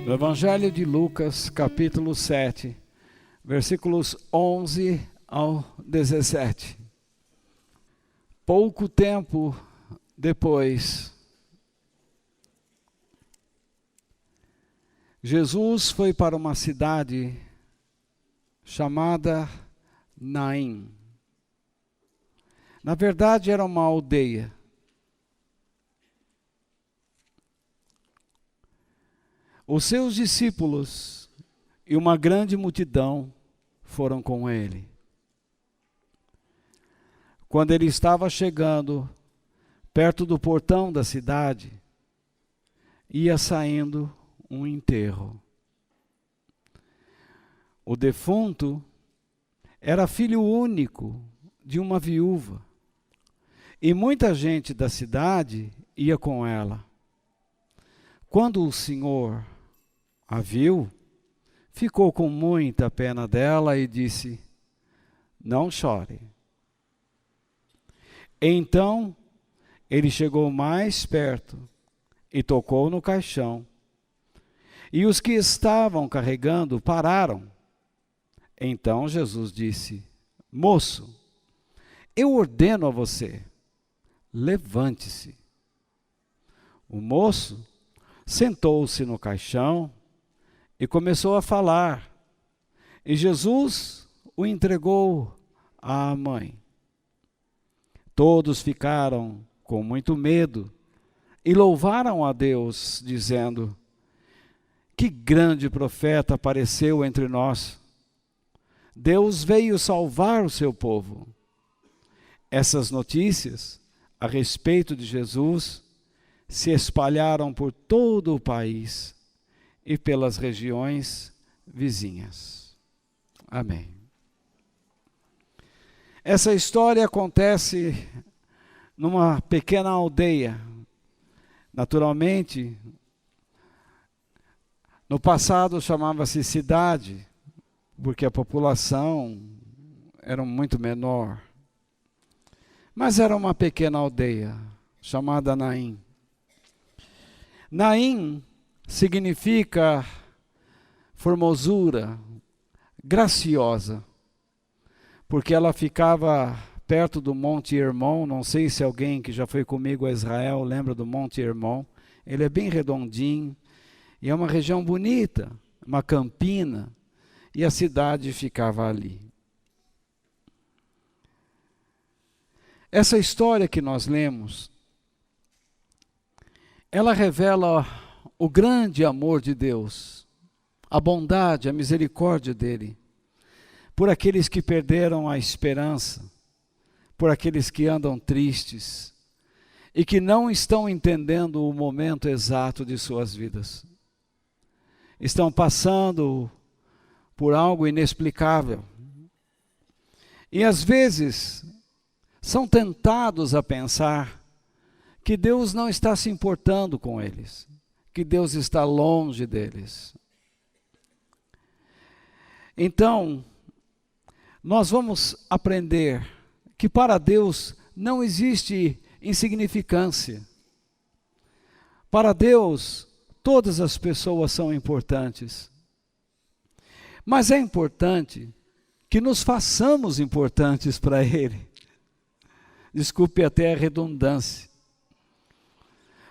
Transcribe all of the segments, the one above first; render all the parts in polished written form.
No Evangelho de Lucas, capítulo 7, versículos 11 ao 17. Pouco tempo depois, Jesus foi para uma cidade chamada Naim. Na verdade, era uma aldeia. Os seus discípulos e uma grande multidão foram com ele. Quando ele estava chegando perto do portão da cidade, ia saindo um enterro. O defunto era filho único de uma viúva, e muita gente da cidade ia com ela. Quando o Senhor a viu, ficou com muita pena dela e disse: "Não chore." Então ele chegou mais perto e tocou no caixão. E os que estavam carregando pararam. Então Jesus disse: "Moço, eu ordeno a você, levante-se." O moço sentou-se no caixão e começou a falar. E Jesus o entregou à mãe. Todos ficaram com muito medo e louvaram a Deus, dizendo: "Que grande profeta apareceu entre nós. Deus veio salvar o seu povo." Essas notícias a respeito de Jesus se espalharam por todo o país e pelas regiões vizinhas. Amém. Essa história acontece numa pequena aldeia. Naturalmente, no passado chamava-se cidade, porque a população era muito menor. Mas era uma pequena aldeia, chamada Naim. Naim significa formosura, graciosa, porque ela ficava perto do Monte Hermon. Não sei se alguém que já foi comigo a Israel lembra do Monte Hermon. Ele é bem redondinho e é uma região bonita, uma campina, e a cidade ficava ali. Essa história que nós lemos, ela revela o grande amor de Deus, a bondade, a misericórdia dele, por aqueles que perderam a esperança, por aqueles que andam tristes e que não estão entendendo o momento exato de suas vidas. Estão passando por algo inexplicável. E às vezes são tentados a pensar que Deus não está se importando com eles, que Deus está longe deles. Então, nós vamos aprender que para Deus não existe insignificância. Para Deus, todas as pessoas são importantes. Mas é importante que nos façamos importantes para Ele. Desculpe até a redundância.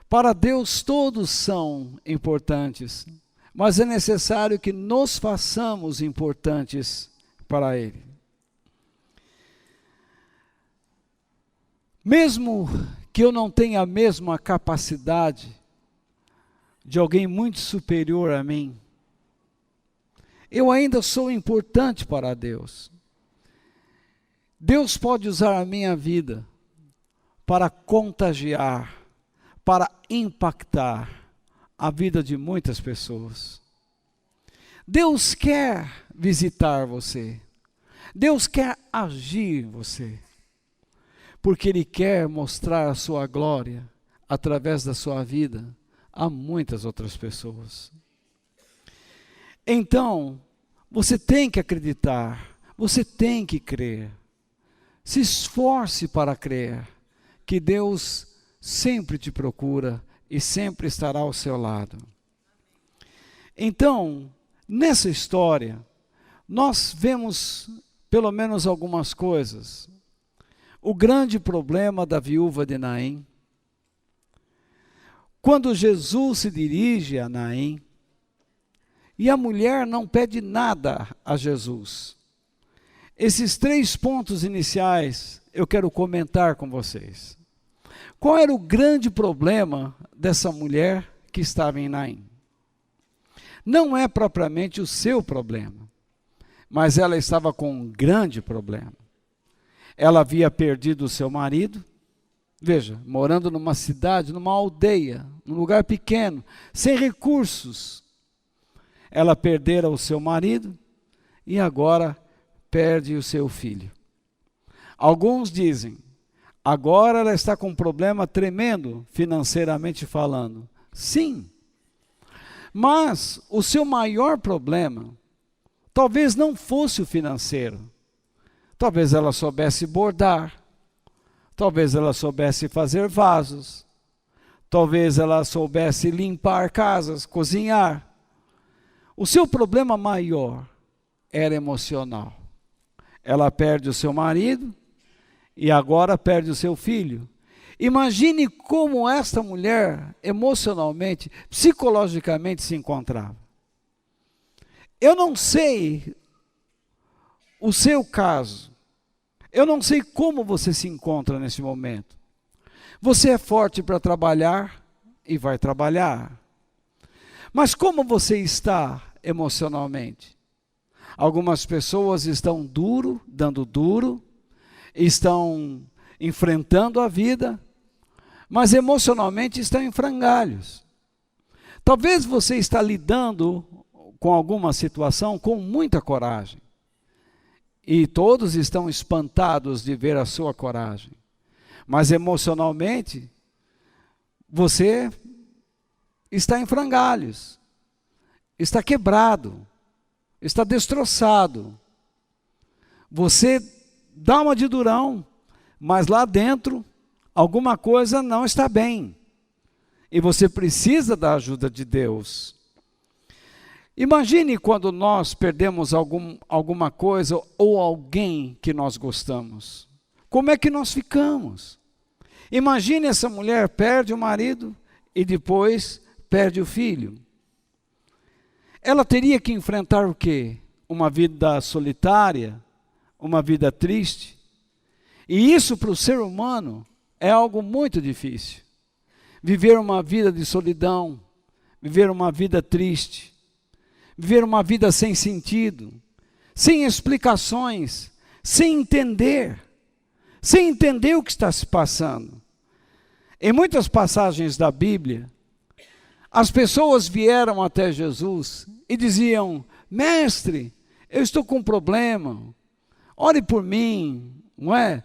Para Deus todos são importantes, mas é necessário que nos façamos importantes para Ele. Mesmo que eu não tenha a mesma capacidade de alguém muito superior a mim, eu ainda sou importante para Deus. Deus pode usar a minha vida para contagiar, para impactar a vida de muitas pessoas. Deus quer visitar você. Deus quer agir em você. Porque Ele quer mostrar a sua glória através da sua vida a muitas outras pessoas. Então, você tem que acreditar, você tem que crer. Se esforce para crer que Deus sempre te procura e sempre estará ao seu lado. Então, nessa história, nós vemos pelo menos algumas coisas. O grande problema da viúva de Naim. Quando Jesus se dirige a Naim, e a mulher não pede nada a Jesus. Esses 3 pontos iniciais eu quero comentar com vocês. Qual era o grande problema dessa mulher que estava em Naim? Não é propriamente o seu problema, mas ela estava com um grande problema. Ela havia perdido o seu marido, veja, morando numa cidade, numa aldeia, num lugar pequeno, sem recursos. Ela perdera o seu marido e agora perde o seu filho. Alguns dizem, agora ela está com um problema tremendo, financeiramente falando. Sim, mas o seu maior problema talvez não fosse o financeiro. Talvez ela soubesse bordar, talvez ela soubesse fazer vasos, talvez ela soubesse limpar casas, cozinhar. O seu problema maior era emocional. Ela perde o seu marido e agora perde o seu filho. Imagine como esta mulher emocionalmente, psicologicamente se encontrava. Eu não sei o seu caso. Eu não sei como você se encontra nesse momento. Você é forte para trabalhar e vai trabalhar. Mas como você está emocionalmente? Algumas pessoas estão dando duro, estão enfrentando a vida, mas emocionalmente estão em frangalhos. Talvez você está lidando com alguma situação com muita coragem. E todos estão espantados de ver a sua coragem. Mas emocionalmente, você está em frangalhos, está quebrado, está destroçado. Você dá uma de durão, mas lá dentro alguma coisa não está bem. E você precisa da ajuda de Deus. Imagine quando nós perdemos alguma coisa ou alguém que nós gostamos. Como é que nós ficamos? Imagine essa mulher perde o marido e depois perde o filho. Ela teria que enfrentar o quê? Uma vida solitária, uma vida triste. E isso para o ser humano é algo muito difícil. Viver uma vida de solidão, viver uma vida triste. Viver uma vida sem sentido, sem explicações, sem entender o que está se passando. Em muitas passagens da Bíblia, as pessoas vieram até Jesus e diziam, mestre, eu estou com um problema, ore por mim, não é?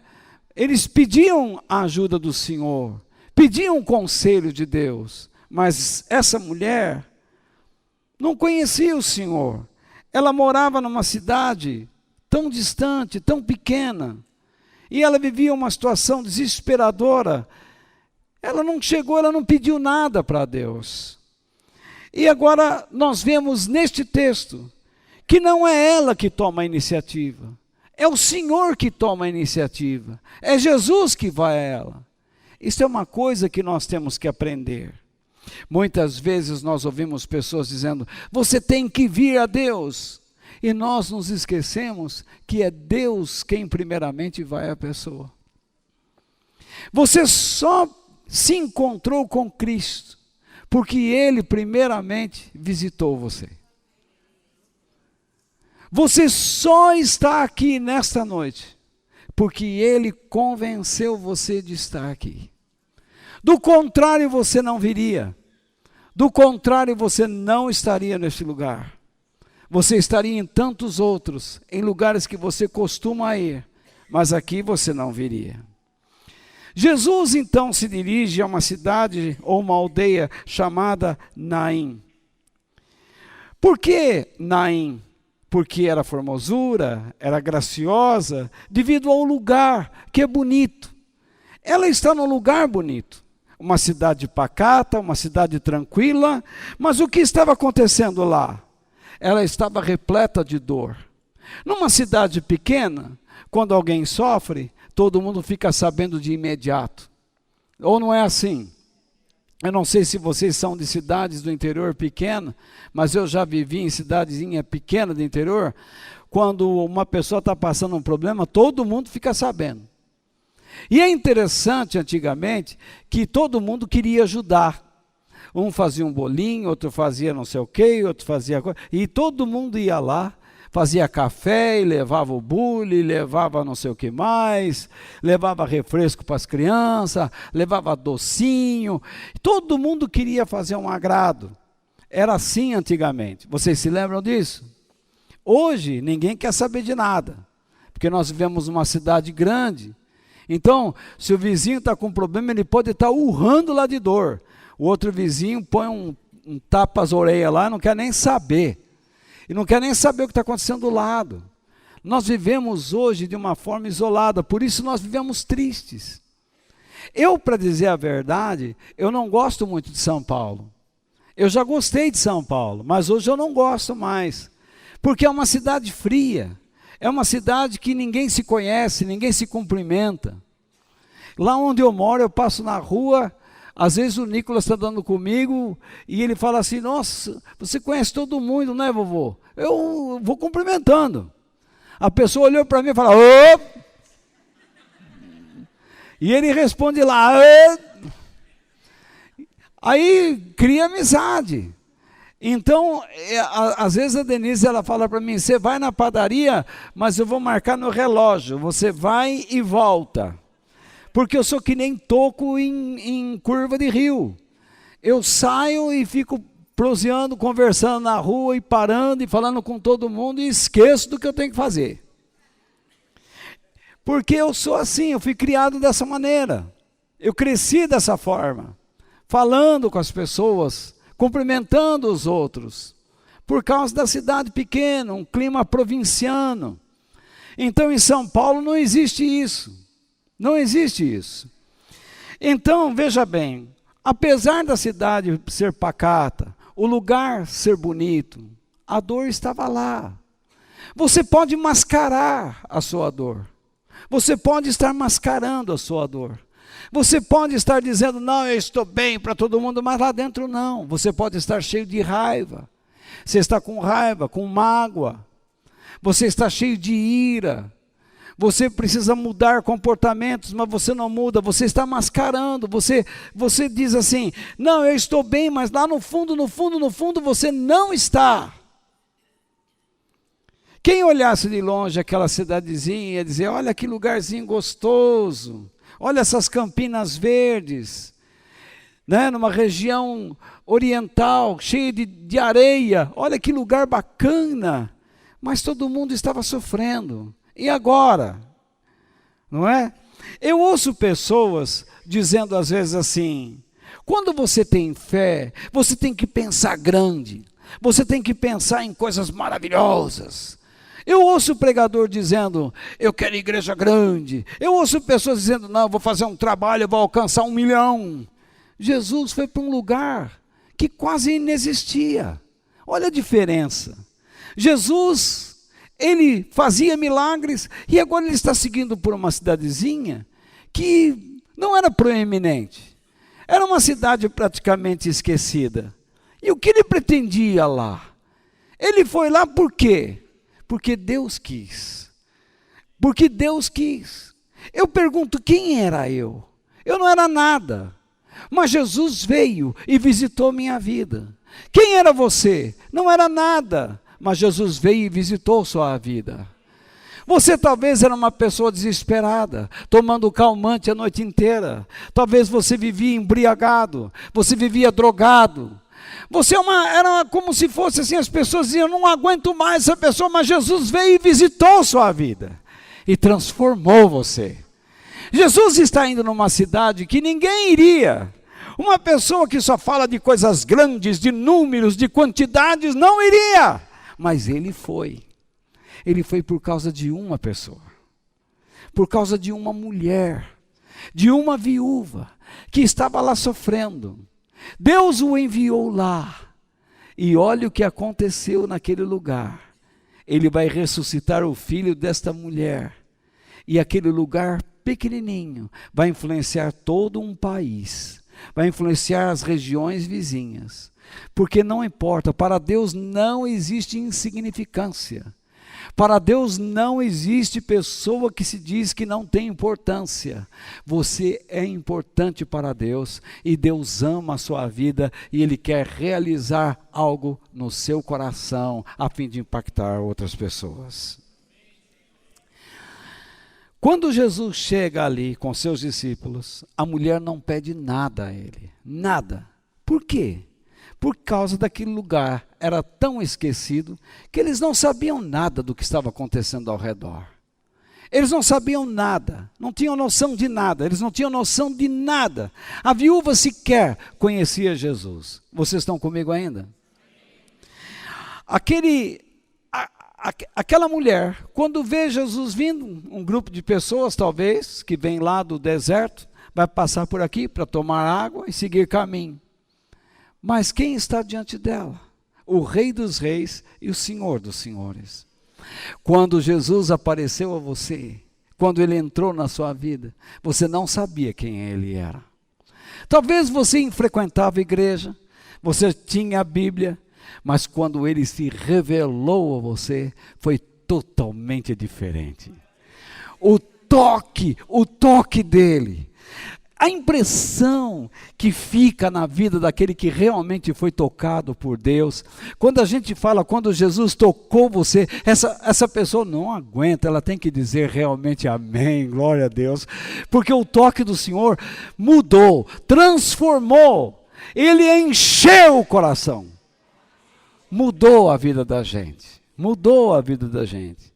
Eles pediam a ajuda do Senhor, pediam o conselho de Deus, mas essa mulher não conhecia o Senhor. Ela morava numa cidade tão distante, tão pequena. E ela vivia uma situação desesperadora. Ela não chegou, ela não pediu nada para Deus. E agora nós vemos neste texto que não é ela que toma a iniciativa. É o Senhor que toma a iniciativa. É Jesus que vai a ela. Isso é uma coisa que nós temos que aprender. Muitas vezes nós ouvimos pessoas dizendo, você tem que vir a Deus. E nós nos esquecemos que é Deus quem primeiramente vai à pessoa. Você só se encontrou com Cristo, porque Ele primeiramente visitou você. Você só está aqui nesta noite, porque Ele convenceu você de estar aqui. Do contrário, você não viria. Do contrário, você não estaria neste lugar. Você estaria em tantos outros, em lugares que você costuma ir, mas aqui você não viria. Jesus então se dirige a uma cidade ou uma aldeia chamada Naim. Por que Naim? Porque era formosura, era graciosa, devido ao lugar que é bonito. Ela está num lugar bonito, uma cidade pacata, uma cidade tranquila, mas o que estava acontecendo lá? Ela estava repleta de dor. Numa cidade pequena, quando alguém sofre, todo mundo fica sabendo de imediato. Ou não é assim? Eu não sei se vocês são de cidades do interior pequeno, mas eu já vivi em cidadezinha pequena do interior. Quando uma pessoa está passando um problema, todo mundo fica sabendo. E é interessante, antigamente, que todo mundo queria ajudar. Um fazia um bolinho, outro fazia não sei o quê, outro fazia coisa. E todo mundo ia lá, fazia café, e levava o bule, levava não sei o que mais, levava refresco para as crianças, levava docinho. Todo mundo queria fazer um agrado. Era assim antigamente. Vocês se lembram disso? Hoje, ninguém quer saber de nada, porque nós vivemos numa cidade grande. Então, se o vizinho está com problema, ele pode estar urrando lá de dor. O outro vizinho põe um tapa as orelhas lá, não quer nem saber. E não quer nem saber o que está acontecendo do lado. Nós vivemos hoje de uma forma isolada, por isso nós vivemos tristes. Eu, para dizer a verdade, eu não gosto muito de São Paulo. Eu já gostei de São Paulo, mas hoje eu não gosto mais. Porque é uma cidade fria. É uma cidade que ninguém se conhece, ninguém se cumprimenta. Lá onde eu moro, eu passo na rua, às vezes o Nicolas está andando comigo e ele fala assim, nossa, você conhece todo mundo, né, vovô? Eu vou cumprimentando. A pessoa olhou para mim e fala, ô! E ele responde lá, ô! Aí cria amizade. Então, às vezes a Denise ela fala para mim, você vai na padaria, mas eu vou marcar no relógio, você vai e volta. Porque eu sou que nem toco em curva de rio. Eu saio e fico proseando, conversando na rua e parando e falando com todo mundo e esqueço do que eu tenho que fazer. Porque eu sou assim, eu fui criado dessa maneira. Eu cresci dessa forma, falando com as pessoas, cumprimentando os outros, por causa da cidade pequena, um clima provinciano. Então em São Paulo não existe isso. Não existe isso. Então, veja bem, apesar da cidade ser pacata, o lugar ser bonito, a dor estava lá. Você pode mascarar a sua dor. Você pode estar mascarando a sua dor. Você pode estar dizendo, não, eu estou bem para todo mundo, mas lá dentro não. Você pode estar cheio de raiva. Você está com raiva, com mágoa. Você está cheio de ira. Você precisa mudar comportamentos, mas você não muda, você está mascarando, você diz assim, não, eu estou bem, mas lá no fundo, você não está. Quem olhasse de longe aquela cidadezinha ia dizer, olha que lugarzinho gostoso, olha essas campinas verdes, né, numa região oriental, cheia de areia, olha que lugar bacana, mas todo mundo estava sofrendo. E agora? Não é? Eu ouço pessoas dizendo às vezes assim, quando você tem fé, você tem que pensar grande, você tem que pensar em coisas maravilhosas. Eu ouço pregador dizendo, eu quero igreja grande. Eu ouço pessoas dizendo, não, eu vou fazer um trabalho, eu vou alcançar 1 milhão. Jesus foi para um lugar que quase inexistia. Olha a diferença. Jesus, ele fazia milagres e agora ele está seguindo por uma cidadezinha que não era proeminente. Era uma cidade praticamente esquecida. E o que ele pretendia lá? Ele foi lá por quê? Porque Deus quis. Porque Deus quis. Eu pergunto, quem era eu? Eu não era nada. Mas Jesus veio e visitou minha vida. Quem era você? Não era nada. Mas Jesus veio e visitou sua vida. Você talvez era uma pessoa desesperada, tomando calmante a noite inteira. Talvez você vivia embriagado, você vivia drogado. Você era como se fosse assim, as pessoas diziam, eu não aguento mais essa pessoa, mas Jesus veio e visitou sua vida e transformou você. Jesus está indo numa cidade que ninguém iria. Uma pessoa que só fala de coisas grandes, de números, de quantidades, não iria. Mas ele foi. Ele foi por causa de uma pessoa. Por causa de uma mulher. De uma viúva que estava lá sofrendo. Deus o enviou lá. E olha o que aconteceu naquele lugar. Ele vai ressuscitar o filho desta mulher. E aquele lugar pequenininho vai influenciar todo um país. Vai influenciar as regiões vizinhas. Porque não importa, para Deus não existe insignificância. Para Deus não existe pessoa que se diz que não tem importância. Você é importante para Deus e Deus ama a sua vida e Ele quer realizar algo no seu coração a fim de impactar outras pessoas. Quando Jesus chega ali com seus discípulos, a mulher não pede nada a Ele, nada. Por quê? Por causa daquele lugar, era tão esquecido, que eles não sabiam nada do que estava acontecendo ao redor. Eles não sabiam nada, não tinham noção de nada, eles não tinham noção de nada. A viúva sequer conhecia Jesus. Vocês estão comigo ainda? Aquela mulher, quando vê Jesus vindo, um grupo de pessoas talvez, que vem lá do deserto, vai passar por aqui para tomar água e seguir caminho. Mas quem está diante dela? O Rei dos Reis e o Senhor dos Senhores. Quando Jesus apareceu a você, quando Ele entrou na sua vida, você não sabia quem Ele era. Talvez você frequentava a igreja, você tinha a Bíblia, mas quando Ele se revelou a você, foi totalmente diferente. O toque dEle, a impressão que fica na vida daquele que realmente foi tocado por Deus, quando a gente fala, quando Jesus tocou você, essa pessoa não aguenta, ela tem que dizer realmente amém, glória a Deus, porque o toque do Senhor mudou, transformou, Ele encheu o coração, mudou a vida da gente, mudou a vida da gente.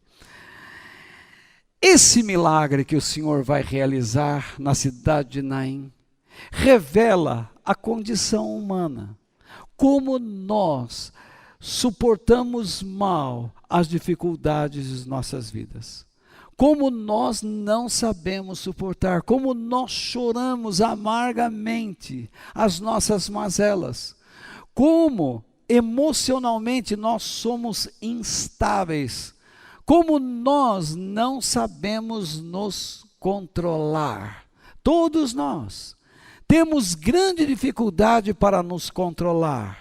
Esse milagre que o Senhor vai realizar na cidade de Naim, revela a condição humana, como nós suportamos mal as dificuldades de nossas vidas, como nós não sabemos suportar, como nós choramos amargamente as nossas mazelas, como emocionalmente nós somos instáveis, como nós não sabemos nos controlar. Todos nós temos grande dificuldade para nos controlar.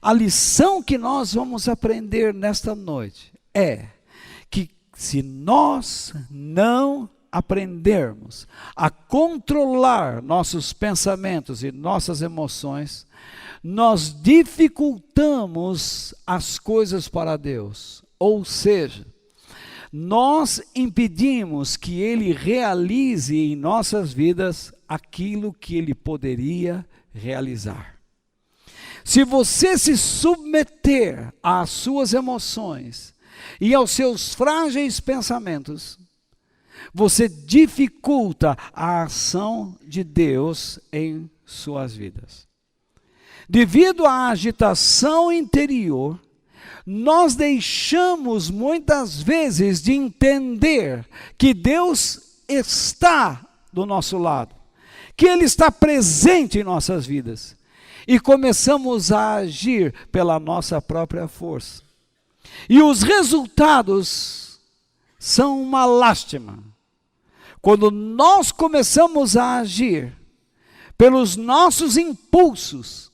A lição que nós vamos aprender nesta noite é que se nós não aprendermos a controlar nossos pensamentos e nossas emoções, nós dificultamos as coisas para Deus. Ou seja, nós impedimos que Ele realize em nossas vidas aquilo que Ele poderia realizar. Se você se submeter às suas emoções e aos seus frágeis pensamentos, você dificulta a ação de Deus em suas vidas. Devido à agitação interior, nós deixamos muitas vezes de entender que Deus está do nosso lado, que Ele está presente em nossas vidas, e começamos a agir pela nossa própria força. E os resultados são uma lástima. Quando nós começamos a agir pelos nossos impulsos,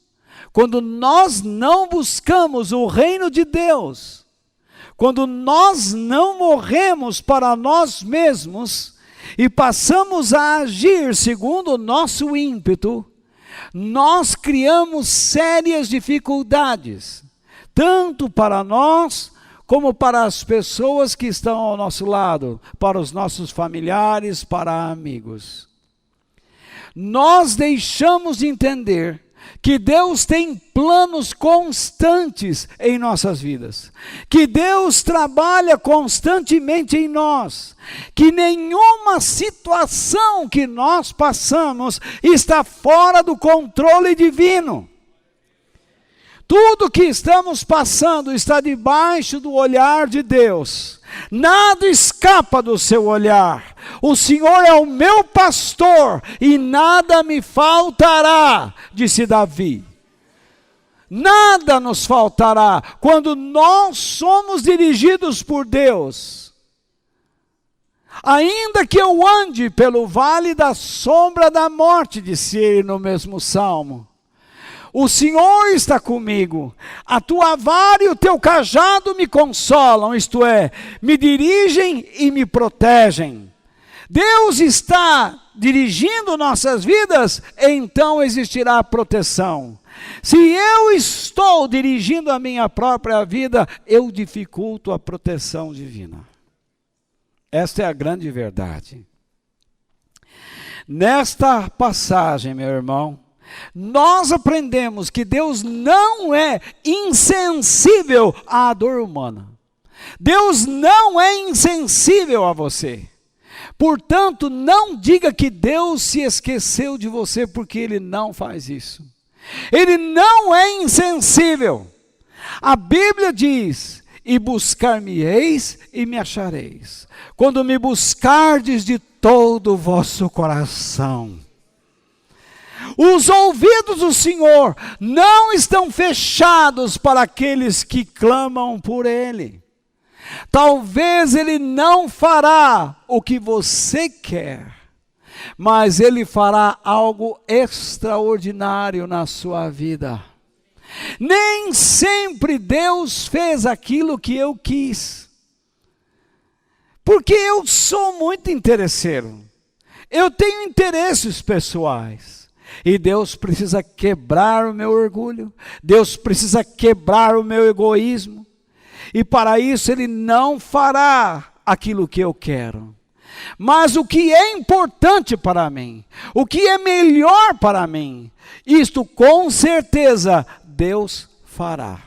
quando nós não buscamos o reino de Deus, quando nós não morremos para nós mesmos e passamos a agir segundo o nosso ímpeto, nós criamos sérias dificuldades, tanto para nós como para as pessoas que estão ao nosso lado, para os nossos familiares, para amigos. Nós deixamos de entender que Deus tem planos constantes em nossas vidas, que Deus trabalha constantemente em nós, que nenhuma situação que nós passamos está fora do controle divino. Tudo que estamos passando está debaixo do olhar de Deus. Nada escapa do seu olhar. O Senhor é o meu pastor e nada me faltará, disse Davi. Nada nos faltará quando nós somos dirigidos por Deus. Ainda que eu ande pelo vale da sombra da morte, disse ele no mesmo salmo, o Senhor está comigo, a tua vara e o teu cajado me consolam, isto é, me dirigem e me protegem. Deus está dirigindo nossas vidas, então existirá proteção. Se eu estou dirigindo a minha própria vida, eu dificulto a proteção divina. Esta é a grande verdade. Nesta passagem, meu irmão, nós aprendemos que Deus não é insensível à dor humana. Deus não é insensível a você. Portanto, não diga que Deus se esqueceu de você, porque Ele não faz isso. Ele não é insensível. A Bíblia diz: e buscar-me-eis e me achareis, quando me buscardes de todo o vosso coração. Os ouvidos do Senhor não estão fechados para aqueles que clamam por Ele. Talvez Ele não fará o que você quer, mas Ele fará algo extraordinário na sua vida. Nem sempre Deus fez aquilo que eu quis, porque eu sou muito interesseiro, eu tenho interesses pessoais. E Deus precisa quebrar o meu orgulho, Deus precisa quebrar o meu egoísmo, e para isso Ele não fará aquilo que eu quero. Mas o que é importante para mim, o que é melhor para mim, isto com certeza Deus fará.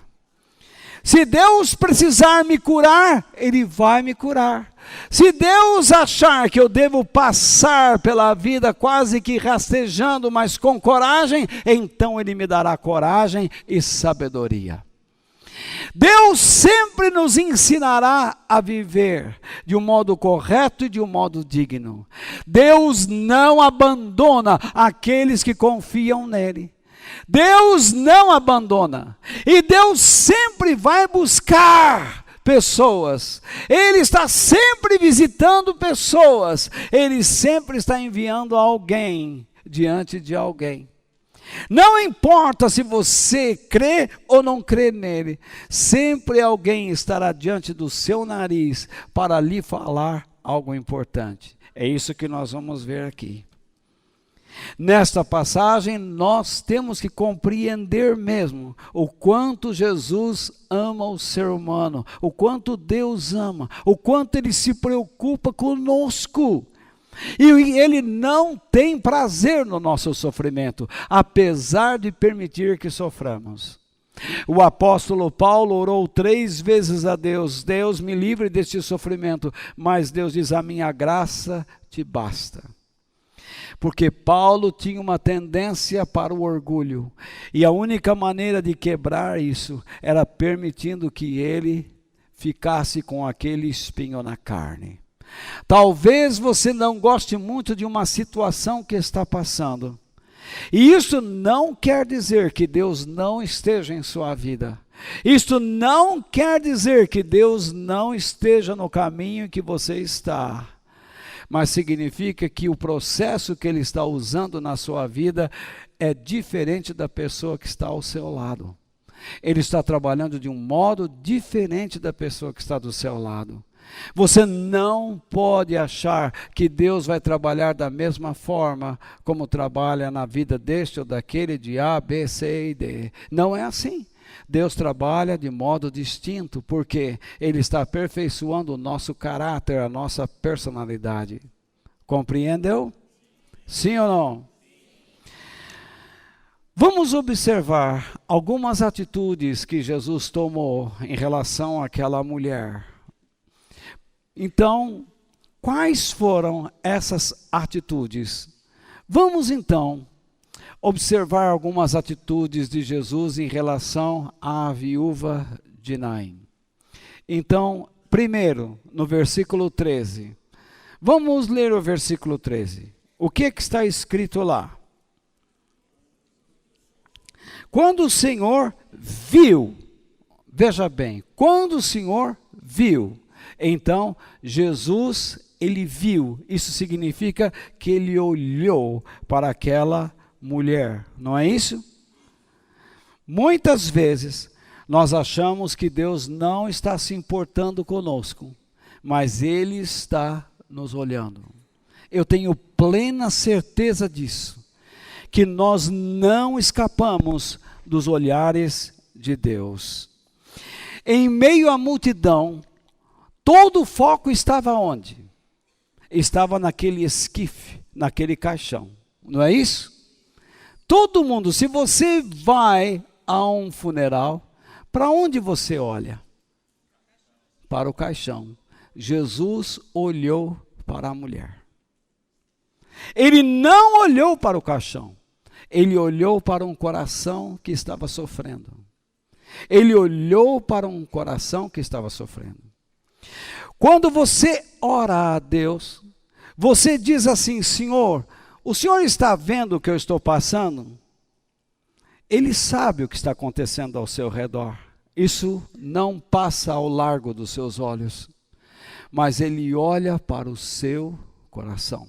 Se Deus precisar me curar, Ele vai me curar. Se Deus achar que eu devo passar pela vida quase que rastejando, mas com coragem, então Ele me dará coragem e sabedoria. Deus sempre nos ensinará a viver de um modo correto e de um modo digno. Deus não abandona aqueles que confiam nele. Deus não abandona. E Deus sempre vai buscar pessoas. Ele está sempre visitando pessoas. Ele sempre está enviando alguém diante de alguém. Não importa se você crê ou não crê nele, sempre alguém estará diante do seu nariz para lhe falar algo importante. É isso que nós vamos ver aqui. Nesta passagem, nós temos que compreender mesmo o quanto Jesus ama o ser humano, o quanto Deus ama, o quanto Ele se preocupa conosco. E Ele não tem prazer no nosso sofrimento, apesar de permitir que soframos. O apóstolo Paulo orou 3 vezes a Deus: Deus, me livre deste sofrimento. Mas Deus diz: a minha graça te basta. Porque Paulo tinha uma tendência para o orgulho, e a única maneira de quebrar isso era permitindo que ele ficasse com aquele espinho na carne. Talvez você não goste muito de uma situação que está passando, e isso não quer dizer que Deus não esteja em sua vida. Isto não quer dizer que Deus não esteja no caminho que você está, mas significa que o processo que Ele está usando na sua vida é diferente da pessoa que está ao seu lado. Ele está trabalhando de um modo diferente da pessoa que está do seu lado. Você não pode achar que Deus vai trabalhar da mesma forma como trabalha na vida deste ou daquele, de A, B, C e D. Não é assim. Deus trabalha de modo distinto, porque Ele está aperfeiçoando o nosso caráter, a nossa personalidade. Compreendeu? Sim ou não? Vamos observar algumas atitudes que Jesus tomou em relação àquela mulher. Então, quais foram essas atitudes? Vamos então observar algumas atitudes de Jesus em relação à viúva de Naim. Então, primeiro, no versículo 13. Vamos ler o versículo 13. O que está escrito lá? Quando o Senhor viu, veja bem, quando o Senhor viu, então Jesus, ele viu, isso significa que ele olhou para aquela mulher, não é isso? Muitas vezes nós achamos que Deus não está se importando conosco, mas Ele está nos olhando. Eu tenho plena certeza disso, que nós não escapamos dos olhares de Deus. Em meio à multidão, todo o foco estava onde? Estava naquele esquife, naquele caixão, não é isso? Todo mundo, se você vai a um funeral, para onde você olha? Para o caixão. Jesus olhou para a mulher. Ele não olhou para o caixão. Ele olhou para um coração que estava sofrendo. Ele olhou para um coração que estava sofrendo. Quando você ora a Deus, você diz assim: Senhor, o Senhor está vendo o que eu estou passando? Ele sabe o que está acontecendo ao seu redor. Isso não passa ao largo dos seus olhos, mas Ele olha para o seu coração.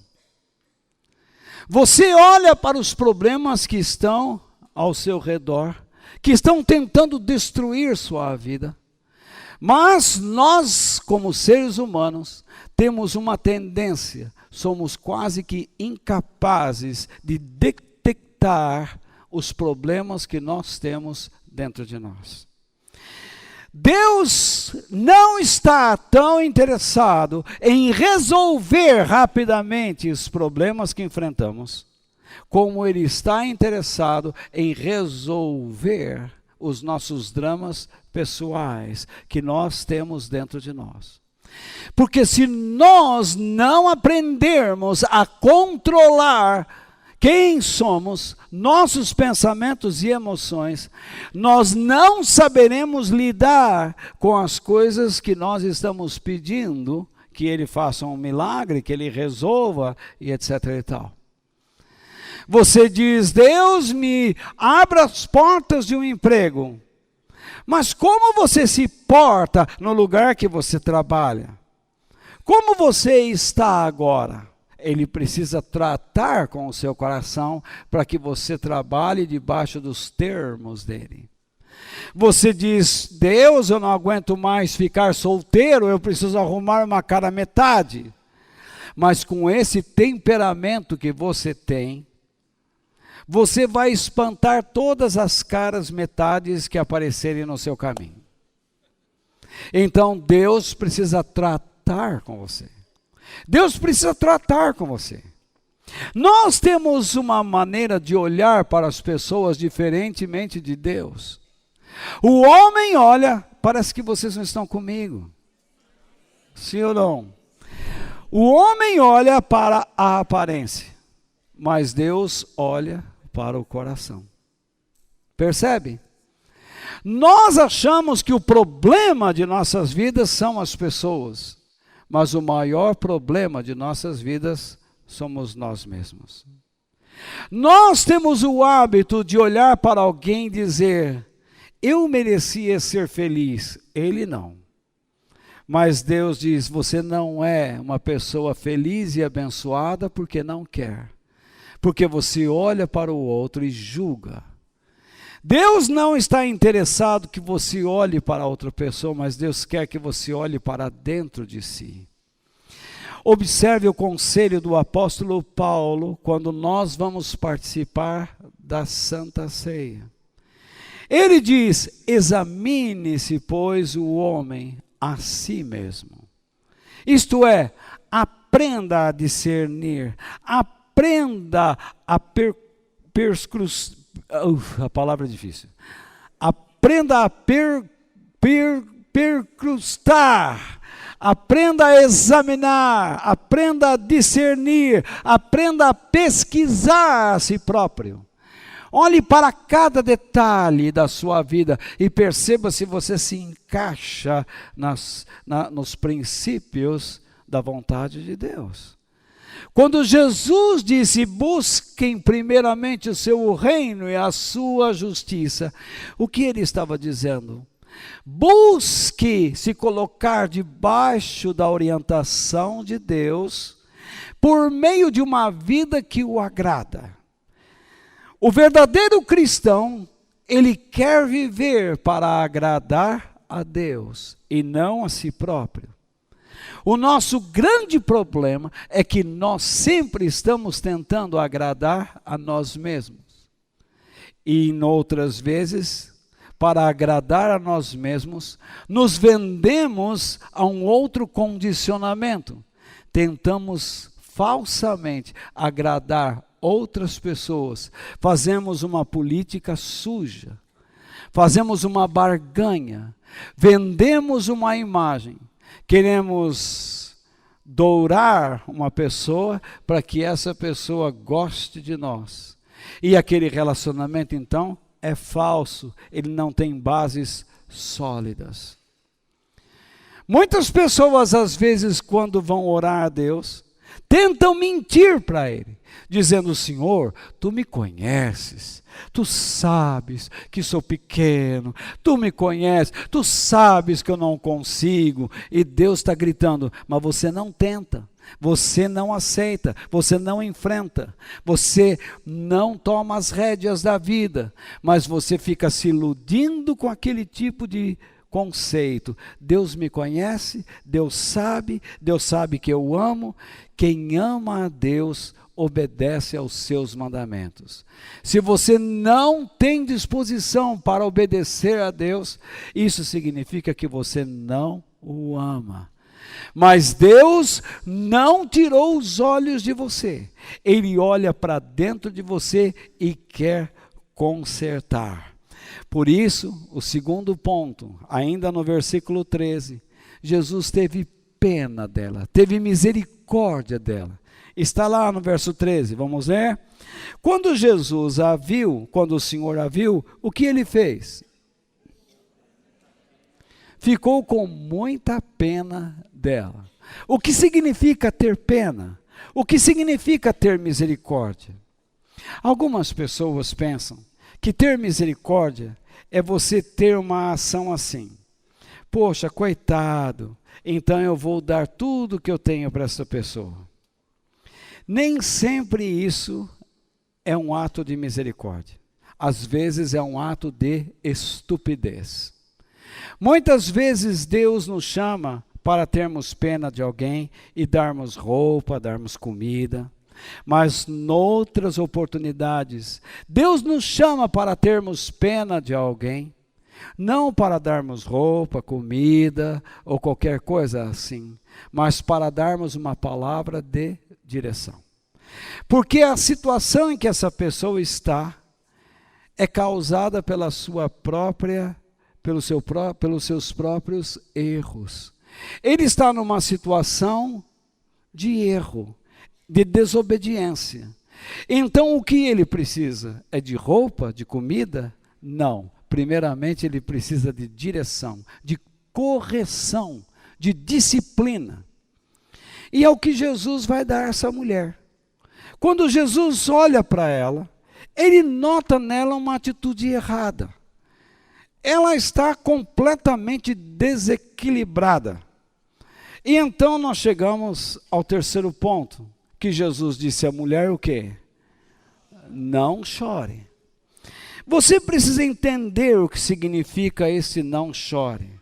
Você olha para os problemas que estão ao seu redor, que estão tentando destruir sua vida. Mas nós, como seres humanos, temos uma tendência, somos quase que incapazes de detectar os problemas que nós temos dentro de nós. Deus não está tão interessado em resolver rapidamente os problemas que enfrentamos, como Ele está interessado em resolver os nossos dramas pessoais que nós temos dentro de nós. Porque se nós não aprendermos a controlar quem somos, nossos pensamentos e emoções, nós não saberemos lidar com as coisas que nós estamos pedindo, que Ele faça um milagre, que Ele resolva e etc. e tal. Você diz: Deus, me abra as portas de um emprego. Mas como você se porta no lugar que você trabalha? Como você está agora? Ele precisa tratar com o seu coração para que você trabalhe debaixo dos termos dele. Você diz: Deus, eu não aguento mais ficar solteiro, eu preciso arrumar uma cara metade. Mas com esse temperamento que você tem, você vai espantar todas as caras metades que aparecerem no seu caminho. Então Deus precisa tratar com você. Deus precisa tratar com você. Nós temos uma maneira de olhar para as pessoas diferentemente de Deus. O homem olha, parece que vocês não estão comigo. Sim ou não? O homem olha para a aparência, mas Deus olha para o coração. Percebe? Nós achamos que o problema de nossas vidas são as pessoas, mas o maior problema de nossas vidas somos nós mesmos. Nós temos o hábito de olhar para alguém e dizer: eu merecia ser feliz, ele não. Mas Deus diz: você não é uma pessoa feliz e abençoada porque não quer. Porque você olha para o outro e julga. Deus não está interessado que você olhe para outra pessoa, mas Deus quer que você olhe para dentro de si. Observe o conselho do apóstolo Paulo quando nós vamos participar da Santa Ceia. Ele diz: examine-se, pois, o homem a si mesmo. Isto é, aprenda a discernir, aprenda a a palavra é difícil. Aprenda a percrustar, aprenda a examinar, aprenda a discernir, aprenda a pesquisar a si próprio. Olhe para cada detalhe da sua vida e perceba se você se encaixa nos princípios da vontade de Deus. Quando Jesus disse: busquem primeiramente o seu reino e a sua justiça, o que ele estava dizendo? Busque se colocar debaixo da orientação de Deus por meio de uma vida que o agrada. O verdadeiro cristão, ele quer viver para agradar a Deus e não a si próprio. O nosso grande problema é que nós sempre estamos tentando agradar a nós mesmos. E em outras vezes, para agradar a nós mesmos, nos vendemos a um outro condicionamento. Tentamos falsamente agradar outras pessoas, fazemos uma política suja, fazemos uma barganha, vendemos uma imagem, queremos dourar uma pessoa para que essa pessoa goste de nós. E aquele relacionamento então é falso, ele não tem bases sólidas. Muitas pessoas às vezes quando vão orar a Deus, tentam mentir para Ele, dizendo: Senhor, Tu me conheces, Tu sabes que sou pequeno, Tu me conheces, Tu sabes que eu não consigo. E Deus está gritando: mas você não tenta, você não aceita, você não enfrenta, você não toma as rédeas da vida, mas você fica se iludindo com aquele tipo de conceito. Deus me conhece, Deus sabe que eu amo. Quem ama a Deus obedece aos seus mandamentos. Se você não tem disposição para obedecer a Deus, isso significa que você não o ama. Mas Deus não tirou os olhos de você. Ele olha para dentro de você e quer consertar. Por isso, o segundo ponto, ainda no versículo 13, Jesus teve pena dela, teve misericórdia dela. Está lá no verso 13, vamos ler? Quando Jesus a viu, quando o Senhor a viu, o que ele fez? Ficou com muita pena dela. O que significa ter pena? O que significa ter misericórdia? Algumas pessoas pensam que ter misericórdia é você ter uma ação assim: poxa, coitado, então eu vou dar tudo que eu tenho para essa pessoa. Nem sempre isso é um ato de misericórdia. Às vezes é um ato de estupidez. Muitas vezes Deus nos chama para termos pena de alguém e darmos roupa, darmos comida. Mas noutras oportunidades, Deus nos chama para termos pena de alguém, não para darmos roupa, comida ou qualquer coisa assim, mas para darmos uma palavra de direção. Porque a situação em que essa pessoa está é causada pela sua própria, pelos seus próprios erros. Ele está numa situação de erro, de desobediência. Então o que ele precisa? É de roupa, de comida? Não. Primeiramente ele precisa de direção, de correção, de disciplina. E é o que Jesus vai dar a essa mulher. Quando Jesus olha para ela, ele nota nela uma atitude errada. Ela está completamente desequilibrada. E então nós chegamos ao terceiro ponto, que Jesus disse à mulher o quê? Não chore. Você precisa entender o que significa esse não chore.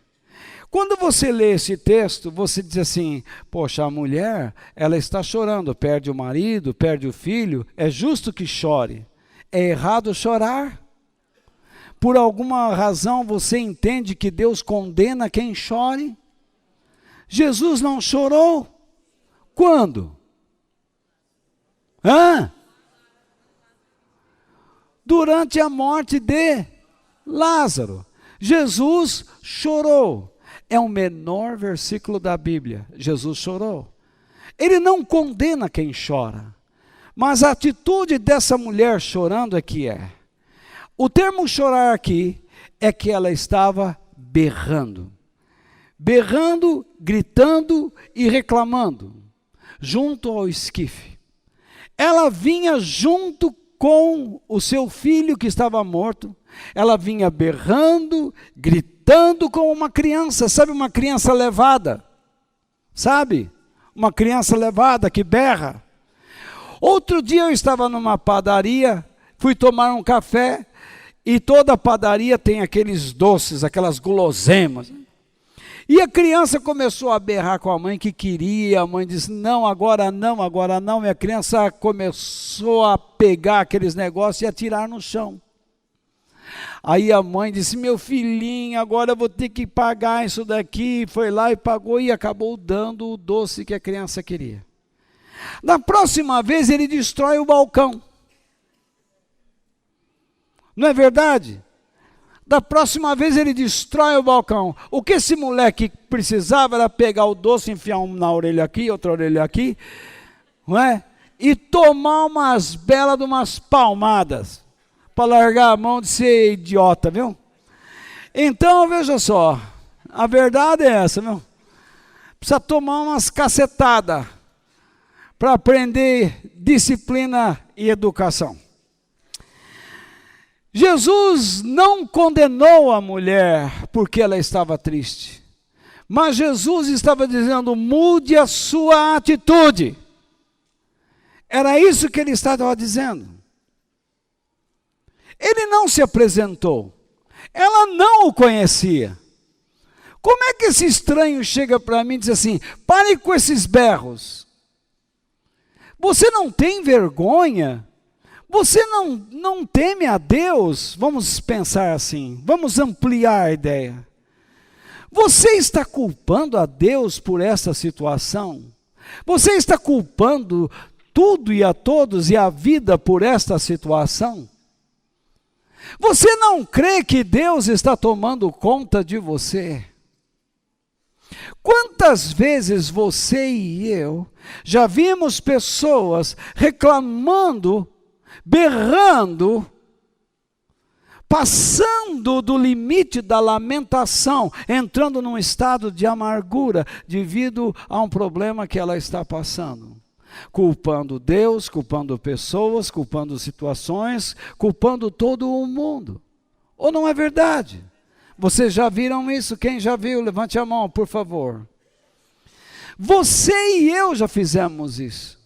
Quando você lê esse texto, você diz assim: poxa, a mulher, ela está chorando, perde o marido, perde o filho, é justo que chore. É errado chorar? por alguma razão você entende que Deus condena quem chore? Jesus não chorou? Quando? Durante a morte de Lázaro. Jesus chorou. É o menor versículo da Bíblia. Jesus chorou. Ele não condena quem chora. Mas a atitude dessa mulher chorando é que é. O termo chorar aqui é que ela estava berrando. Berrando, gritando e reclamando, junto ao esquife. Ela vinha junto com o seu filho que estava morto. Ela vinha berrando, gritando como uma criança. Sabe uma criança levada? Sabe? Uma criança levada que berra. Outro dia eu estava numa padaria, fui tomar um café, e toda padaria tem aqueles doces, aquelas guloseimas. E a criança começou a berrar com a mãe que queria, a mãe disse, não, agora não, agora não. E a criança começou a pegar aqueles negócios e atirar no chão. Aí a mãe disse, meu filhinho, agora eu vou ter que pagar isso daqui. Foi lá e pagou e acabou dando o doce que a criança queria. Na próxima vez ele destrói o balcão. Não é verdade? Da próxima vez ele destrói o balcão. O que esse moleque precisava era pegar o doce, enfiar um na orelha aqui, outra orelha aqui, não é? E tomar umas belas de umas palmadas, para largar a mão de ser idiota, viu? Então, veja só, a verdade é essa, viu? Precisa tomar umas cacetadas, para aprender disciplina e educação. Jesus não condenou a mulher porque ela estava triste, mas Jesus estava dizendo, mude a sua atitude. Era isso que ele estava dizendo. Ele não se apresentou, ela não o conhecia. Como é que esse estranho chega para mim e diz assim, pare com esses berros? Você não tem vergonha? Você não teme a Deus? Vamos pensar assim, vamos ampliar a ideia. Você está culpando a Deus por essa situação? Você está culpando tudo e a todos e a vida por esta situação? Você não crê que Deus está tomando conta de você? Quantas vezes você e eu já vimos pessoas reclamando, berrando, passando do limite da lamentação, entrando num estado de amargura devido a um problema que ela está passando, culpando Deus, culpando pessoas, culpando situações, culpando todo o mundo. Ou não é verdade? Vocês já viram isso? Quem já viu? Levante a mão, por favor. Você e eu já fizemos isso.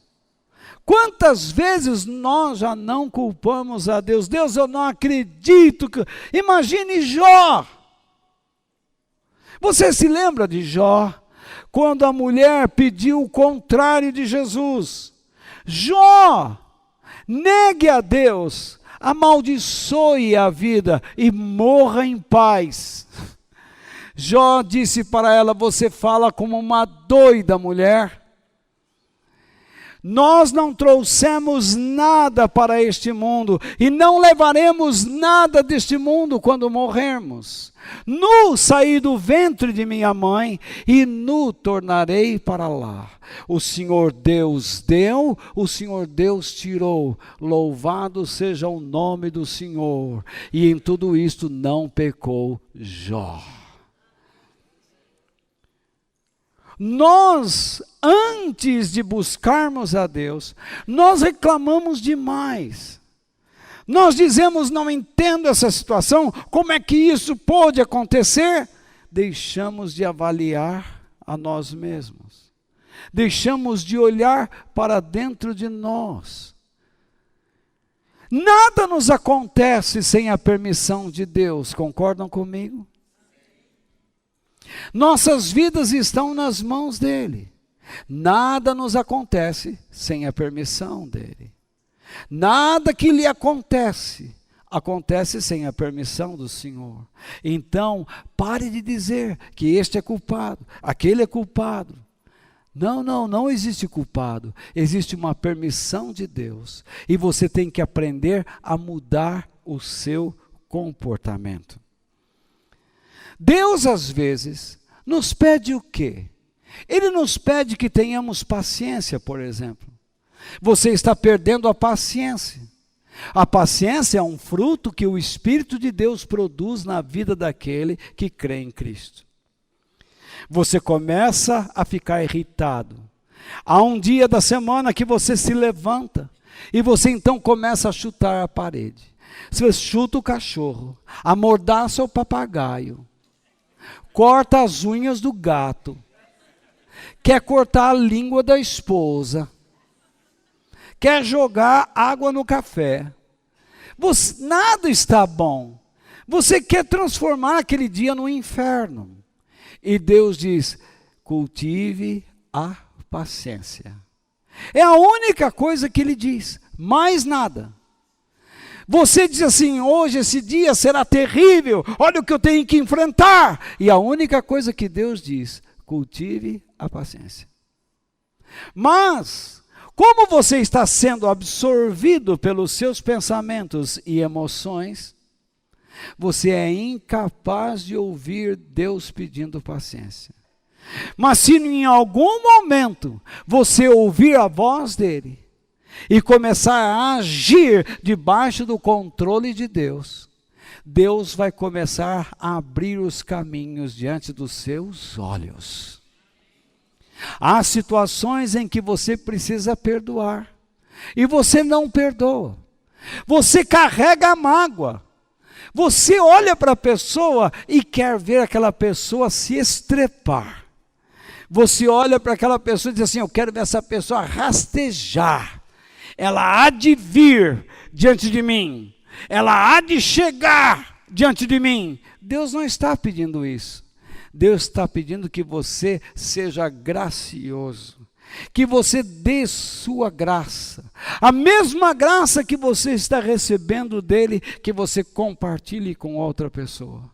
Quantas vezes nós já não culpamos a Deus? Deus, eu não acredito que... Imagine Jó. Você se lembra de Jó? Quando a mulher pediu o contrário de Jesus. Jó, negue a Deus, amaldiçoe a vida e morra em paz. Jó disse para ela, você fala como uma doida mulher. Nós não trouxemos nada para este mundo e não levaremos nada deste mundo quando morrermos. Nu saí do ventre de minha mãe e nu tornarei para lá. O Senhor Deus deu, o Senhor Deus tirou. Louvado seja o nome do Senhor. E em tudo isto não pecou Jó. Nós, antes de buscarmos a Deus, nós reclamamos demais. Nós dizemos, não entendo essa situação, como é que isso pode acontecer? Deixamos de avaliar a nós mesmos. Deixamos de olhar para dentro de nós. Nada nos acontece sem a permissão de Deus, concordam comigo? Nossas vidas estão nas mãos dele. Nada nos acontece sem a permissão dele. Nada que lhe acontece acontece sem a permissão do Senhor. Então, pare de dizer que este é culpado, aquele é culpado. Não existe culpado. Existe uma permissão de Deus. E você tem que aprender a mudar o seu comportamento. Deus, às vezes, nos pede o quê? Ele nos pede que tenhamos paciência, por exemplo. Você está perdendo a paciência. A paciência é um fruto que o Espírito de Deus produz na vida daquele que crê em Cristo. Você começa a ficar irritado. Há um dia da semana que você se levanta e você então começa a chutar a parede. Você chuta o cachorro, amordaça o papagaio, corta as unhas do gato, quer cortar a língua da esposa, quer jogar água no café. Nada está bom. Você quer transformar aquele dia no inferno. E Deus diz, cultive a paciência. É a única coisa que Ele diz, mais nada. Você diz assim, hoje esse dia será terrível, olha o que eu tenho que enfrentar. E a única coisa que Deus diz, cultive a paciência. Mas, como você está sendo absorvido pelos seus pensamentos e emoções, você é incapaz de ouvir Deus pedindo paciência. Mas se em algum momento você ouvir a voz dele e começar a agir debaixo do controle de Deus, Deus vai começar a abrir os caminhos diante dos seus olhos. Há situações em que você precisa perdoar e você não perdoa. Você carrega a mágoa. Você olha para a pessoa e quer ver aquela pessoa se estrepar. Você olha para aquela pessoa e diz assim, eu quero ver essa pessoa rastejar. Ela há de vir diante de mim. Ela há de chegar diante de mim. Deus não está pedindo isso. Deus está pedindo que você seja gracioso. Que você dê sua graça, a mesma graça que você está recebendo dele, que você compartilhe com outra pessoa.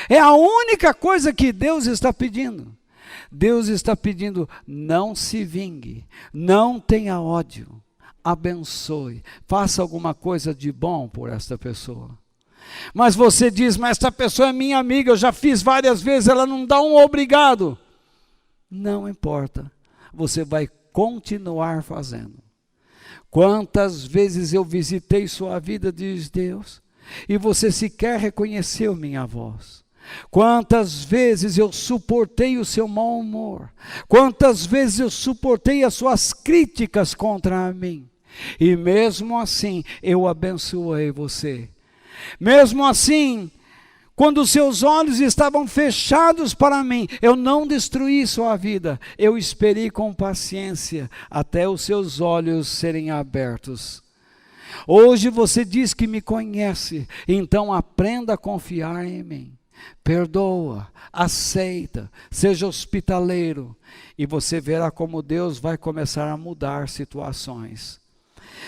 É a única coisa que Deus está pedindo. Deus está pedindo, não se vingue, não tenha ódio, abençoe, faça alguma coisa de bom por esta pessoa. Mas você diz, mas esta pessoa é minha amiga, eu já fiz várias vezes, ela não dá um obrigado. Não importa. Você vai continuar fazendo. Quantas vezes eu visitei sua vida, diz Deus, e você sequer reconheceu minha voz. Quantas vezes eu suportei o seu mau humor. Quantas vezes eu suportei as suas críticas contra mim. E mesmo assim, eu abençoei você. Mesmo assim, quando os seus olhos estavam fechados para mim, eu não destruí sua vida. Eu esperei com paciência até os seus olhos serem abertos. Hoje você diz que me conhece, então aprenda a confiar em mim. Perdoa, aceita, seja hospitaleiro e você verá como Deus vai começar a mudar situações.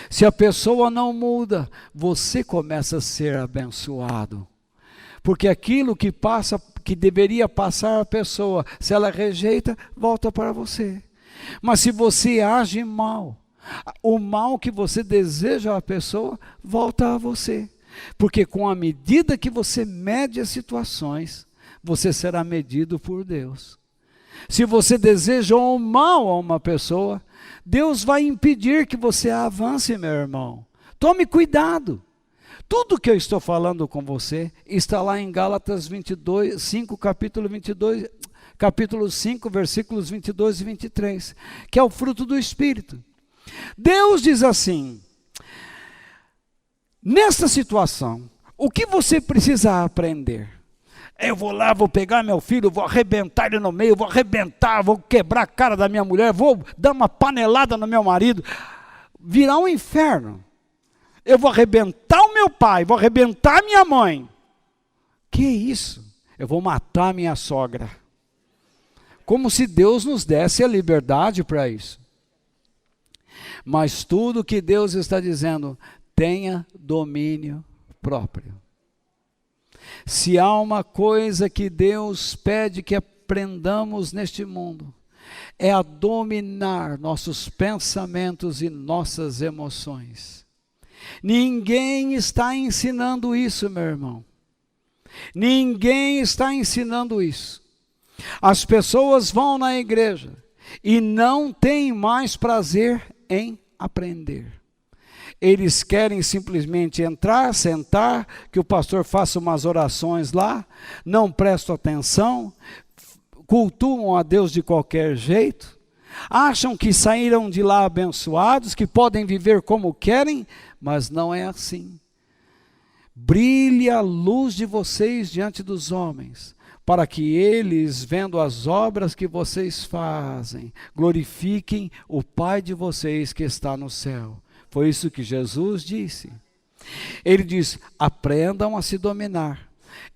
Se a pessoa não muda, você começa a ser abençoado. Porque aquilo que passa, que deveria passar a pessoa, se ela rejeita, volta para você. Mas se você age mal, o mal que você deseja à pessoa, volta a você. Porque com a medida que você mede as situações, você será medido por Deus. Se você deseja o mal a uma pessoa, Deus vai impedir que você avance, meu irmão. Tome cuidado. Tudo que eu estou falando com você está lá em Gálatas 5, capítulo 5, versículos 22 e 23, que é o fruto do Espírito. Deus diz assim, nesta situação, o que você precisa aprender? Eu vou lá, vou pegar meu filho, vou arrebentar ele no meio, vou quebrar a cara da minha mulher, vou dar uma panelada no meu marido, virá um inferno. Eu vou arrebentar o meu pai, vou arrebentar minha mãe. Que isso? Eu vou matar minha sogra. Como se Deus nos desse a liberdade para isso. Mas tudo que Deus está dizendo, tenha domínio próprio. Se há uma coisa que Deus pede que aprendamos neste mundo, é a dominar nossos pensamentos e nossas emoções. Ninguém está ensinando isso, meu irmão. Ninguém está ensinando isso. As pessoas vão na igreja e não têm mais prazer em aprender. Eles querem simplesmente entrar, sentar, que o pastor faça umas orações lá, não prestam atenção, cultuam a Deus de qualquer jeito, acham que saíram de lá abençoados, que podem viver como querem, mas não é assim. Brilhe a luz de vocês diante dos homens, para que eles, vendo as obras que vocês fazem, glorifiquem o Pai de vocês que está no céu. Foi isso que Jesus disse. Ele diz: aprendam a se dominar.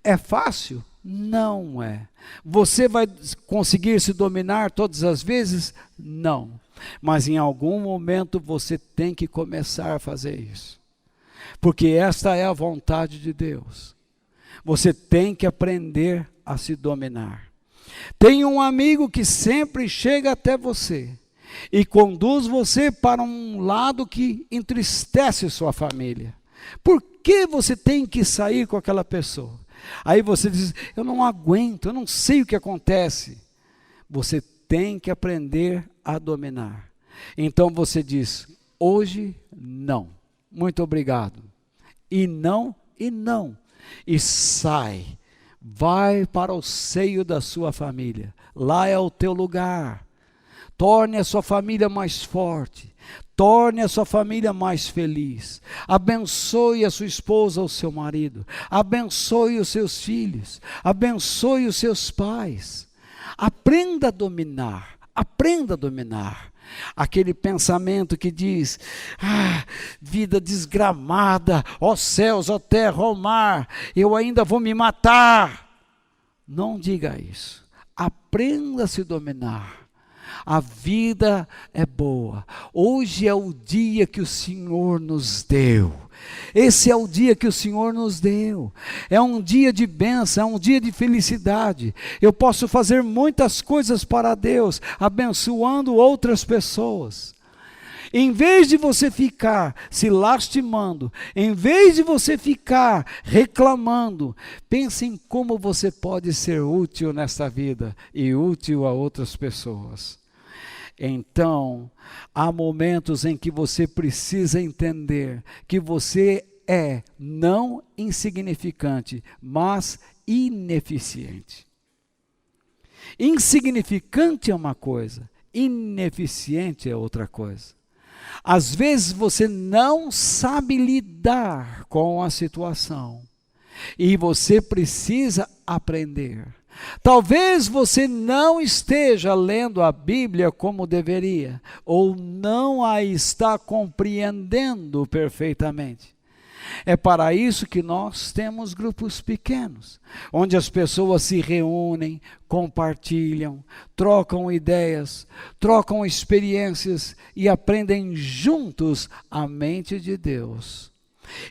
É fácil? Não é. Você vai conseguir se dominar todas as vezes? Não. Mas em algum momento você tem que começar a fazer isso. Porque esta é a vontade de Deus. Você tem que aprender a se dominar. Tem um amigo que sempre chega até você e conduz você para um lado que entristece sua família. Por que você tem que sair com aquela pessoa? Aí você diz: eu não aguento, eu não sei o que acontece. Você tem que aprender a dominar. Então você diz: hoje não, muito obrigado. E não, e não. E sai, vai para o seio da sua família. Lá é o teu lugar. Torne a sua família mais forte. Torne a sua família mais feliz. Abençoe a sua esposa ou seu marido. Abençoe os seus filhos. Abençoe os seus pais. Aprenda a dominar. Aprenda a dominar. Aquele pensamento que diz: vida desgramada, ó céus, ó terra, ó mar, eu ainda vou me matar. Não diga isso. Aprenda a se dominar. A vida é boa. Hoje é o dia que o Senhor nos deu. Esse é o dia que o Senhor nos deu. É um dia de bênção, é um dia de felicidade. Eu posso fazer muitas coisas para Deus, abençoando outras pessoas. Em vez de você ficar se lastimando, em vez de você ficar reclamando, pense em como você pode ser útil nesta vida e útil a outras pessoas. Então, há momentos em que você precisa entender que você é não insignificante, mas ineficiente. Insignificante é uma coisa, ineficiente é outra coisa. Às vezes você não sabe lidar com a situação e você precisa aprender. Talvez você não esteja lendo a Bíblia como deveria, ou não a está compreendendo perfeitamente. É para isso que nós temos grupos pequenos, onde as pessoas se reúnem, compartilham, trocam ideias, trocam experiências e aprendem juntos a mente de Deus.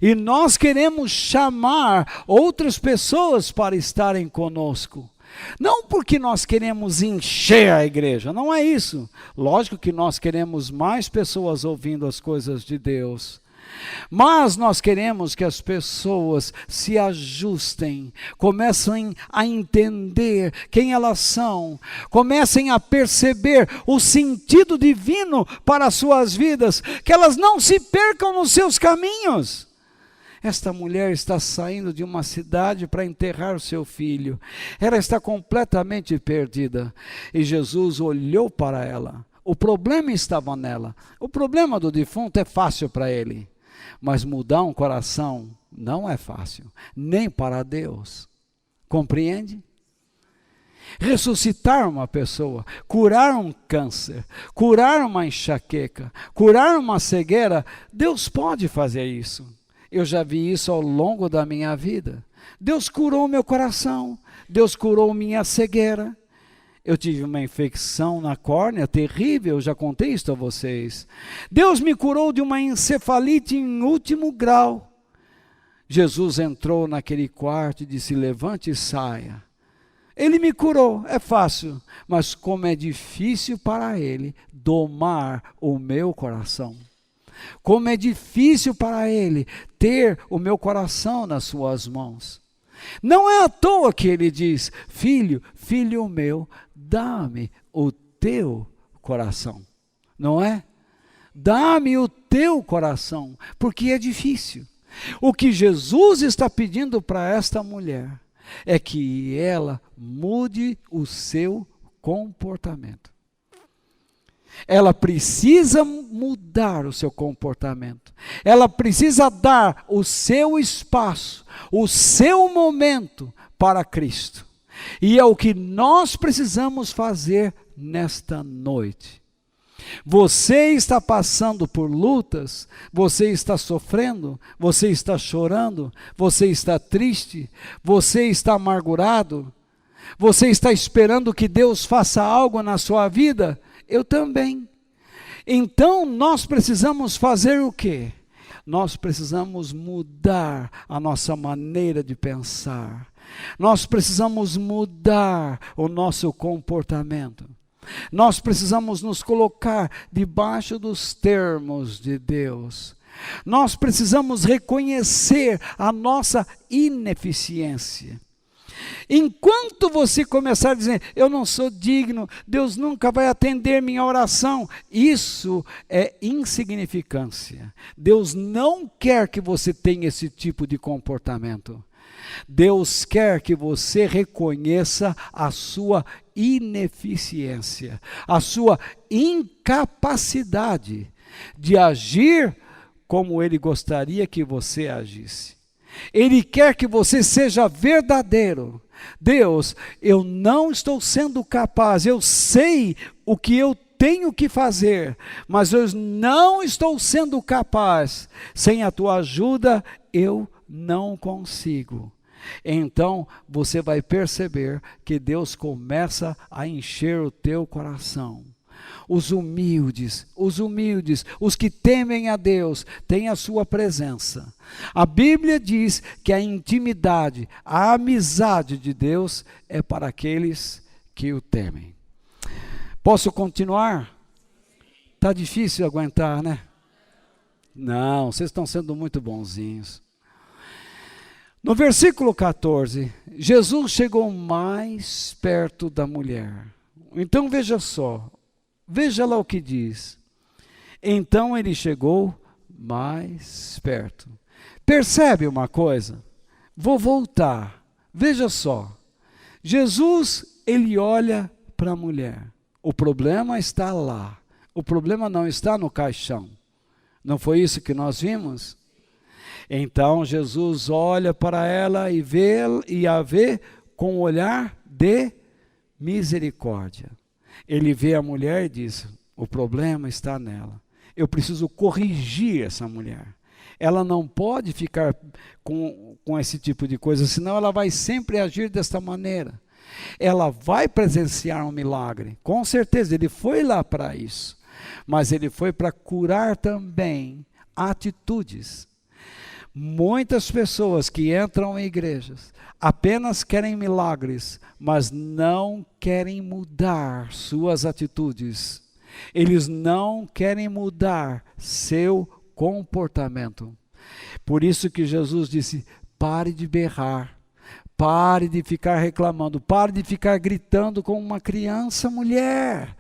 E nós queremos chamar outras pessoas para estarem conosco. Não porque nós queremos encher a igreja, não é isso. Lógico que nós queremos mais pessoas ouvindo as coisas de Deus. Mas nós queremos que as pessoas se ajustem, comecem a entender quem elas são, comecem a perceber o sentido divino para as suas vidas, que elas não se percam nos seus caminhos. Esta mulher está saindo de uma cidade para enterrar o seu filho. Ela está completamente perdida. E Jesus olhou para ela. O problema estava nela. O problema do defunto é fácil para ele. Mas mudar um coração não é fácil. Nem para Deus. Compreende? Ressuscitar uma pessoa, curar um câncer, curar uma enxaqueca, curar uma cegueira, Deus pode fazer isso. Eu já vi isso ao longo da minha vida. Deus curou meu coração, Deus curou minha cegueira. Eu tive uma infecção na córnea terrível, eu já contei isso a vocês. Deus me curou de uma encefalite em último grau. Jesus entrou naquele quarto e disse: levante e saia. Ele me curou, é fácil, mas como é difícil para ele domar o meu coração. Como é difícil para ele ter o meu coração nas suas mãos. Não é à toa que ele diz: filho, filho meu, dá-me o teu coração. Não é? Dá-me o teu coração, porque é difícil. O que Jesus está pedindo para esta mulher é que ela mude o seu comportamento. Ela precisa mudar o seu comportamento. Ela precisa dar o seu espaço, o seu momento para Cristo. E é o que nós precisamos fazer nesta noite. Você está passando por lutas, você está sofrendo, você está chorando, você está triste, você está amargurado, você está esperando que Deus faça algo na sua vida? Eu também. Então nós precisamos fazer o quê? Nós precisamos mudar a nossa maneira de pensar. Nós precisamos mudar o nosso comportamento. Nós precisamos nos colocar debaixo dos termos de Deus. Nós precisamos reconhecer a nossa ineficiência. Enquanto você começar a dizer: eu não sou digno, Deus nunca vai atender minha oração, isso é insignificância. Deus não quer que você tenha esse tipo de comportamento. Deus quer que você reconheça a sua ineficiência, a sua incapacidade de agir como Ele gostaria que você agisse. Ele quer que você seja verdadeiro. Deus, eu não estou sendo capaz, eu sei o que eu tenho que fazer, mas eu não estou sendo capaz. Sem a tua ajuda, eu não consigo. Então você vai perceber que Deus começa a encher o teu coração. Os humildes, os que temem a Deus, têm a sua presença. A Bíblia diz que a intimidade, a amizade de Deus é para aqueles que o temem. Posso continuar? Está difícil aguentar, né? Não, vocês estão sendo muito bonzinhos. No versículo 14, Jesus chegou mais perto da mulher. Então veja só, veja lá o que diz. Então ele chegou mais perto. Percebe uma coisa? Vou voltar. Veja só. Jesus, ele olha para a mulher. O problema está lá. O problema não está no caixão. Não foi isso que nós vimos? Então Jesus olha para ela e a vê com um olhar de misericórdia. Ele vê a mulher e diz: o problema está nela. Eu preciso corrigir essa mulher. Ela não pode ficar com esse tipo de coisa, senão ela vai sempre agir desta maneira. Ela vai presenciar um milagre, com certeza, ele foi lá para isso. Mas ele foi para curar também atitudes. Muitas pessoas que entram em igrejas apenas querem milagres, mas não querem mudar suas atitudes. Eles não querem mudar seu comportamento. Por isso que Jesus disse: pare de berrar, pare de ficar reclamando, pare de ficar gritando como uma criança, mulher.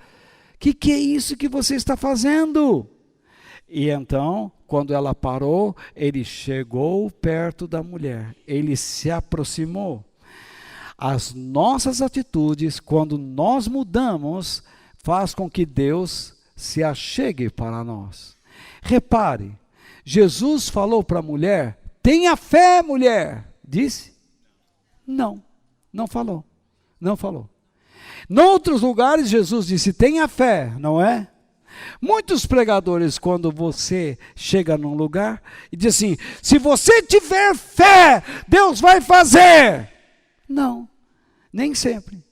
Que é isso que você está fazendo? E então, quando ela parou, ele chegou perto da mulher, ele se aproximou. As nossas atitudes, quando nós mudamos, faz com que Deus se achegue para nós. Repare, Jesus falou para a mulher: tenha fé, mulher. Disse? Não, não falou. Não falou. Em outros lugares, Jesus disse: tenha fé, não é? Muitos pregadores, quando você chega num lugar e diz assim: se você tiver fé, Deus vai fazer. Não, nem sempre.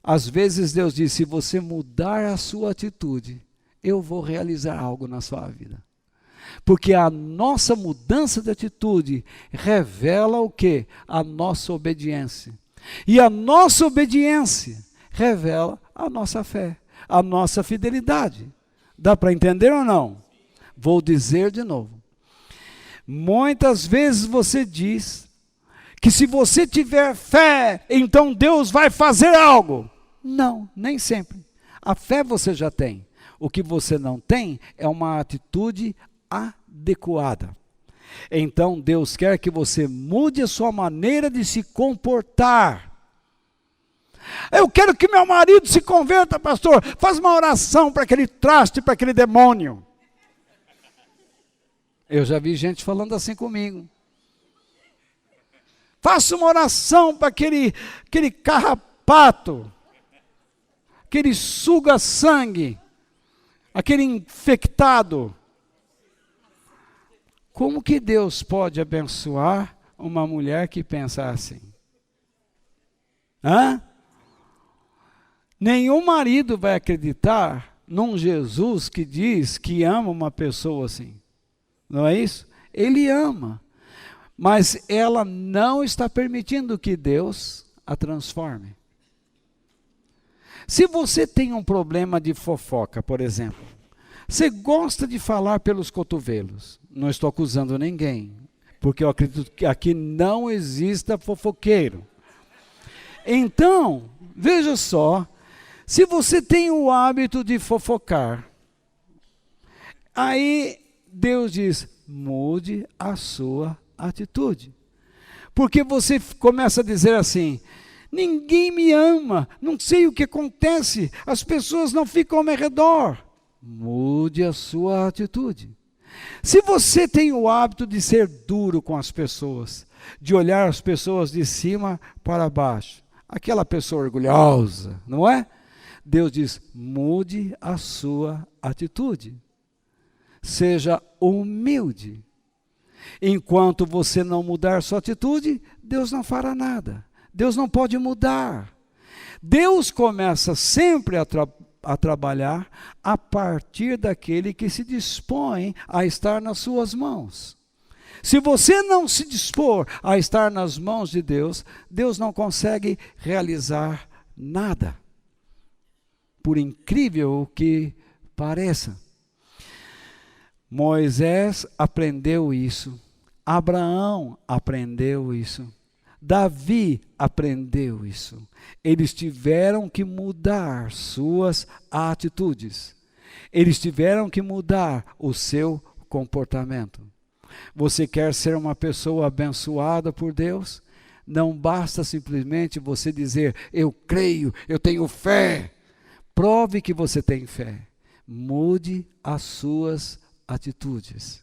Às vezes Deus diz: se você mudar a sua atitude, eu vou realizar algo na sua vida. Porque a nossa mudança de atitude revela o quê? A nossa obediência. E a nossa obediência revela a nossa fé, a nossa fidelidade. Dá para entender ou não? Vou dizer de novo. Muitas vezes você diz que se você tiver fé, então Deus vai fazer algo. Não, nem sempre. A fé você já tem. O que você não tem é uma atitude adequada. Então Deus quer que você mude a sua maneira de se comportar. Eu quero que meu marido se converta, pastor. Faz uma oração para aquele traste, para aquele demônio. Eu já vi gente falando assim comigo. Faça uma oração para aquele carrapato, aquele suga-sangue, aquele infectado. Como que Deus pode abençoar uma mulher que pensa assim? Hã? Nenhum marido vai acreditar num Jesus que diz que ama uma pessoa assim. Não é isso? Ele ama. Mas ela não está permitindo que Deus a transforme. Se você tem um problema de fofoca, por exemplo, você gosta de falar pelos cotovelos. Não estou acusando ninguém, porque eu acredito que aqui não exista fofoqueiro. Então, veja só, se você tem o hábito de fofocar, aí Deus diz, mude a sua atitude. Porque você começa a dizer assim, ninguém me ama, não sei o que acontece, as pessoas não ficam ao meu redor. Mude a sua atitude. Se você tem o hábito de ser duro com as pessoas, de olhar as pessoas de cima para baixo, aquela pessoa orgulhosa, não é? Deus diz, mude a sua atitude. Seja humilde. Enquanto você não mudar sua atitude, Deus não fará nada. Deus não pode mudar. Deus começa sempre a trabalhar a partir daquele que se dispõe a estar nas suas mãos. Se você não se dispor a estar nas mãos de Deus, Deus não consegue realizar nada. Por incrível que pareça. Moisés aprendeu isso, Abraão aprendeu isso, Davi aprendeu isso. Eles tiveram que mudar suas atitudes, eles tiveram que mudar o seu comportamento. Você quer ser uma pessoa abençoada por Deus? Não basta simplesmente você dizer, eu creio, eu tenho fé. Prove que você tem fé. Mude as suas atitudes.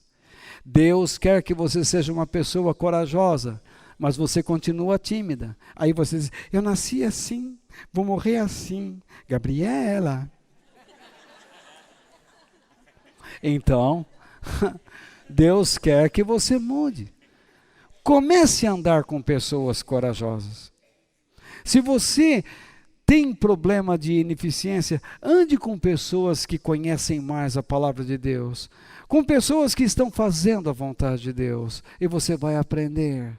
Deus quer que você seja uma pessoa corajosa, mas você continua tímida. Aí você diz, eu nasci assim, vou morrer assim. Gabriela. Então, Deus quer que você mude. Comece a andar com pessoas corajosas. Se você tem problema de ineficiência, ande com pessoas que conhecem mais a palavra de Deus, com pessoas que estão fazendo a vontade de Deus, e você vai aprender.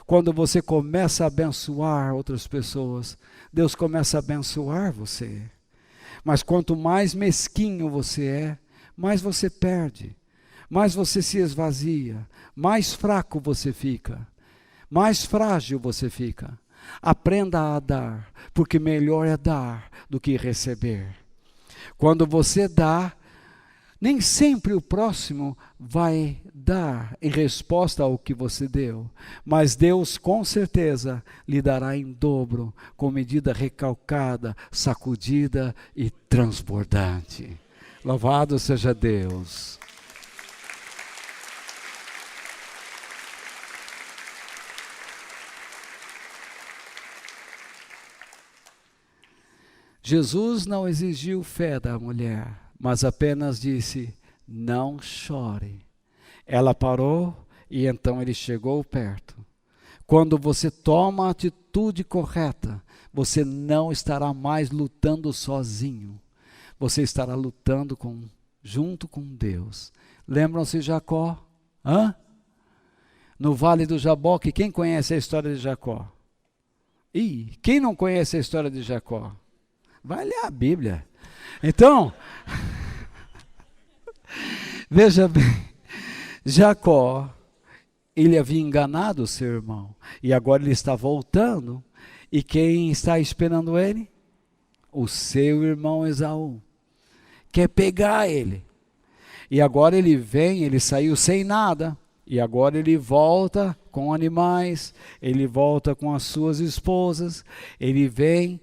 Quando você começa a abençoar outras pessoas, Deus começa a abençoar você. Mas quanto mais mesquinho você é, mais você perde, mais você se esvazia, mais fraco você fica, mais frágil você fica. Aprenda a dar, porque melhor é dar do que receber. Quando você dá, nem sempre o próximo vai dar em resposta ao que você deu, mas Deus com certeza lhe dará em dobro, com medida recalcada, sacudida e transbordante. Louvado seja Deus. Jesus não exigiu fé da mulher, mas apenas disse, não chore. Ela parou e então ele chegou perto. Quando você toma a atitude correta, você não estará mais lutando sozinho. Você estará lutando com junto com Deus. Lembram-se de Jacó? Hã? No Vale do Jaboque, quem conhece a história de Jacó? Quem não conhece a história de Jacó? Vai ler a Bíblia. Então, veja bem, Jacó, ele havia enganado o seu irmão, e agora ele está voltando, e quem está esperando ele? O seu irmão Esaú, quer pegar ele, e agora ele vem, ele saiu sem nada, e agora ele volta com animais, ele volta com as suas esposas, ele vem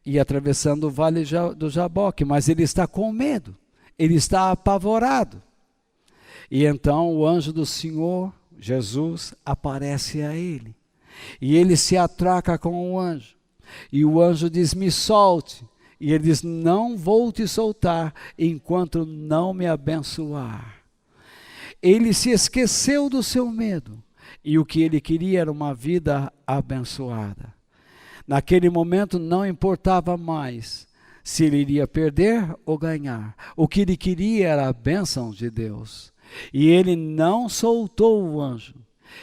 e atravessando o vale do Jaboque, mas ele está com medo, ele está apavorado. E então o anjo do Senhor, Jesus, aparece a ele, e ele se atraca com o anjo, e o anjo diz: me solte, e ele diz: não vou te soltar, enquanto não me abençoar. Ele se esqueceu do seu medo, e o que ele queria era uma vida abençoada. Naquele momento não importava mais se ele iria perder ou ganhar, o que ele queria era a bênção de Deus, e ele não soltou o anjo.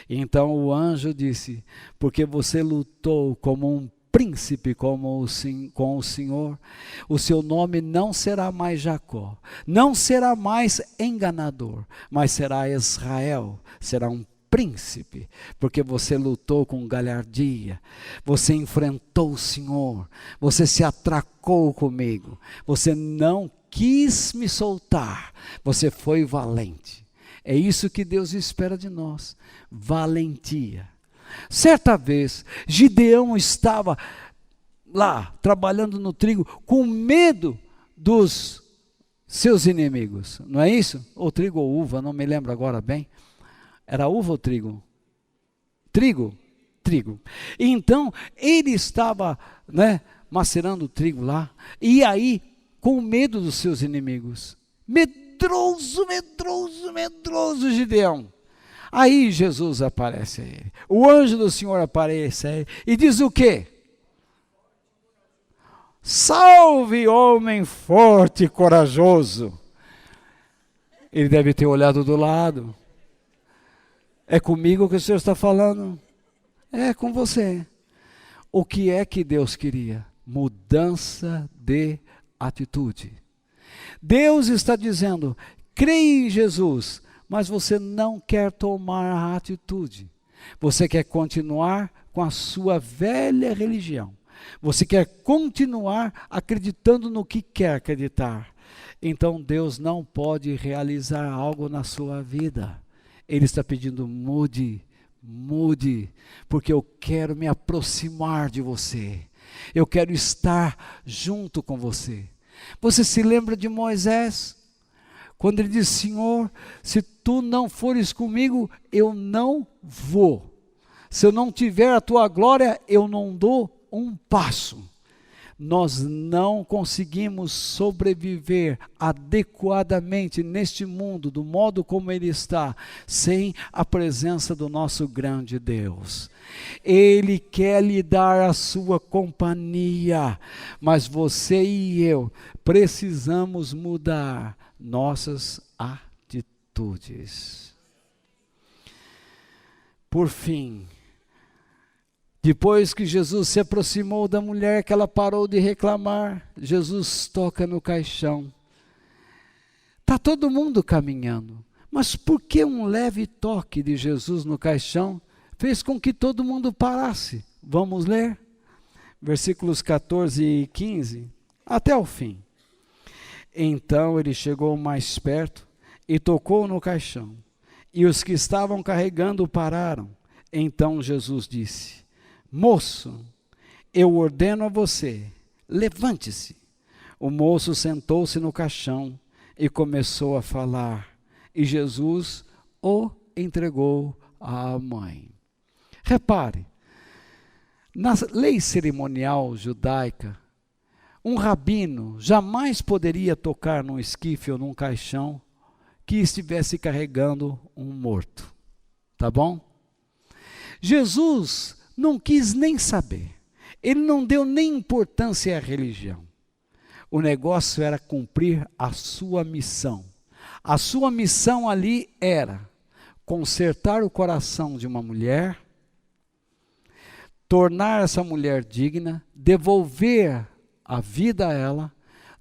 Então o anjo disse: porque você lutou como um príncipe com o Senhor, o seu nome não será mais Jacó, não será mais enganador, mas será Israel, será um príncipe, porque você lutou com galhardia, você enfrentou o Senhor, você se atracou comigo, você não quis me soltar, você foi valente. É isso que Deus espera de nós, valentia. Certa vez, Gideão estava lá, trabalhando no trigo, com medo dos seus inimigos, não é isso? Ou trigo ou uva, não me lembro agora bem. Era uva ou trigo? Trigo. E então, ele estava, macerando o trigo lá, e aí, com medo dos seus inimigos. Medroso Gideão. Aí Jesus aparece a ele, o anjo do Senhor aparece a ele, e diz o quê? Salve, homem forte e corajoso. Ele deve ter olhado do lado. É comigo que o Senhor está falando? É com você. O que é que Deus queria? Mudança de atitude. Deus está dizendo: creia em Jesus, mas você não quer tomar a atitude. Você quer continuar com a sua velha religião. Você quer continuar acreditando no que quer acreditar. Então Deus não pode realizar algo na sua vida. Ele está pedindo: mude, porque eu quero me aproximar de você. Eu quero estar junto com você. Você se lembra de Moisés? Quando ele disse: Senhor, se tu não fores comigo, eu não vou. Se eu não tiver a tua glória, eu não dou um passo. Nós não conseguimos sobreviver adequadamente neste mundo, do modo como ele está, sem a presença do nosso grande Deus. Ele quer lhe dar a sua companhia, mas você e eu precisamos mudar nossas atitudes. Por fim, depois que Jesus se aproximou da mulher, que ela parou de reclamar, Jesus toca no caixão. Está todo mundo caminhando, mas por que um leve toque de Jesus no caixão fez com que todo mundo parasse? Vamos ler? Versículos 14 e 15, até o fim. Então ele chegou mais perto e tocou no caixão, e os que estavam carregando pararam. Então Jesus disse: moço, eu ordeno a você, levante-se. O moço sentou-se no caixão e começou a falar, e Jesus o entregou à mãe. Repare, na lei cerimonial judaica, um rabino jamais poderia tocar num esquife ou num caixão que estivesse carregando um morto. Tá bom? Jesus não quis nem saber. Ele não deu nem importância à religião. O negócio era cumprir a sua missão. A sua missão ali era consertar o coração de uma mulher, tornar essa mulher digna, devolver a vida a ela,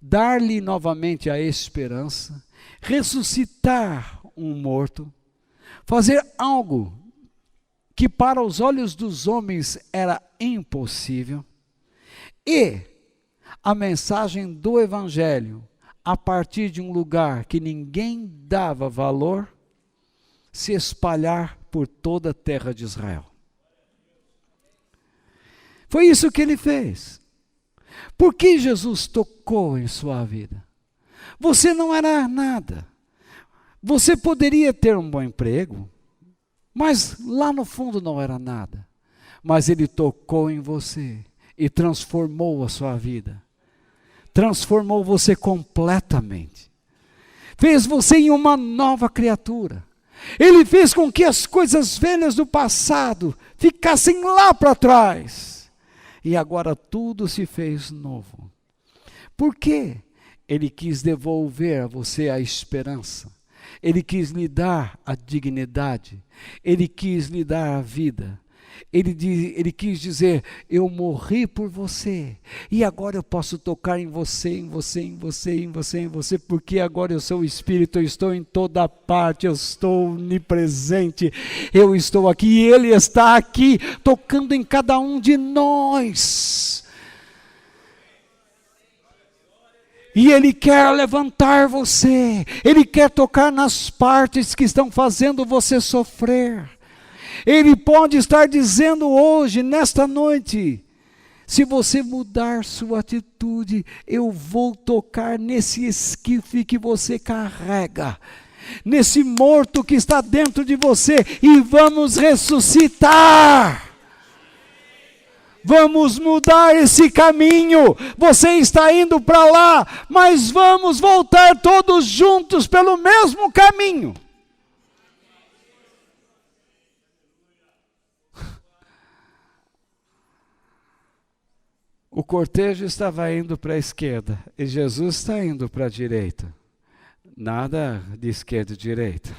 dar-lhe novamente a esperança, ressuscitar um morto, fazer algo que para os olhos dos homens era impossível. E a mensagem do Evangelho, a partir de um lugar que ninguém dava valor, se espalhar por toda a terra de Israel. Foi isso que ele fez. Por que Jesus tocou em sua vida? Você não era nada. Você poderia ter um bom emprego, mas lá no fundo não era nada. Mas ele tocou em você e transformou a sua vida. Transformou você completamente. Fez você em uma nova criatura. Ele fez com que as coisas velhas do passado ficassem lá para trás. E agora tudo se fez novo. Por quê? Ele quis devolver a você a esperança. Ele quis lhe dar a dignidade. Ele quis lhe dar a vida. Ele quis dizer, eu morri por você, e agora eu posso tocar em você, em você, em você, em você, em você, porque agora eu sou o Espírito, eu estou em toda parte, eu estou onipresente, eu estou aqui, e Ele está aqui, tocando em cada um de nós. E Ele quer levantar você, Ele quer tocar nas partes que estão fazendo você sofrer. Ele pode estar dizendo hoje, nesta noite, se você mudar sua atitude, eu vou tocar nesse esquife que você carrega, nesse morto que está dentro de você, e vamos ressuscitar. Vamos mudar esse caminho. Você está indo para lá, mas vamos voltar todos juntos pelo mesmo caminho. O cortejo estava indo para a esquerda e Jesus está indo para a direita. Nada de esquerda e direita.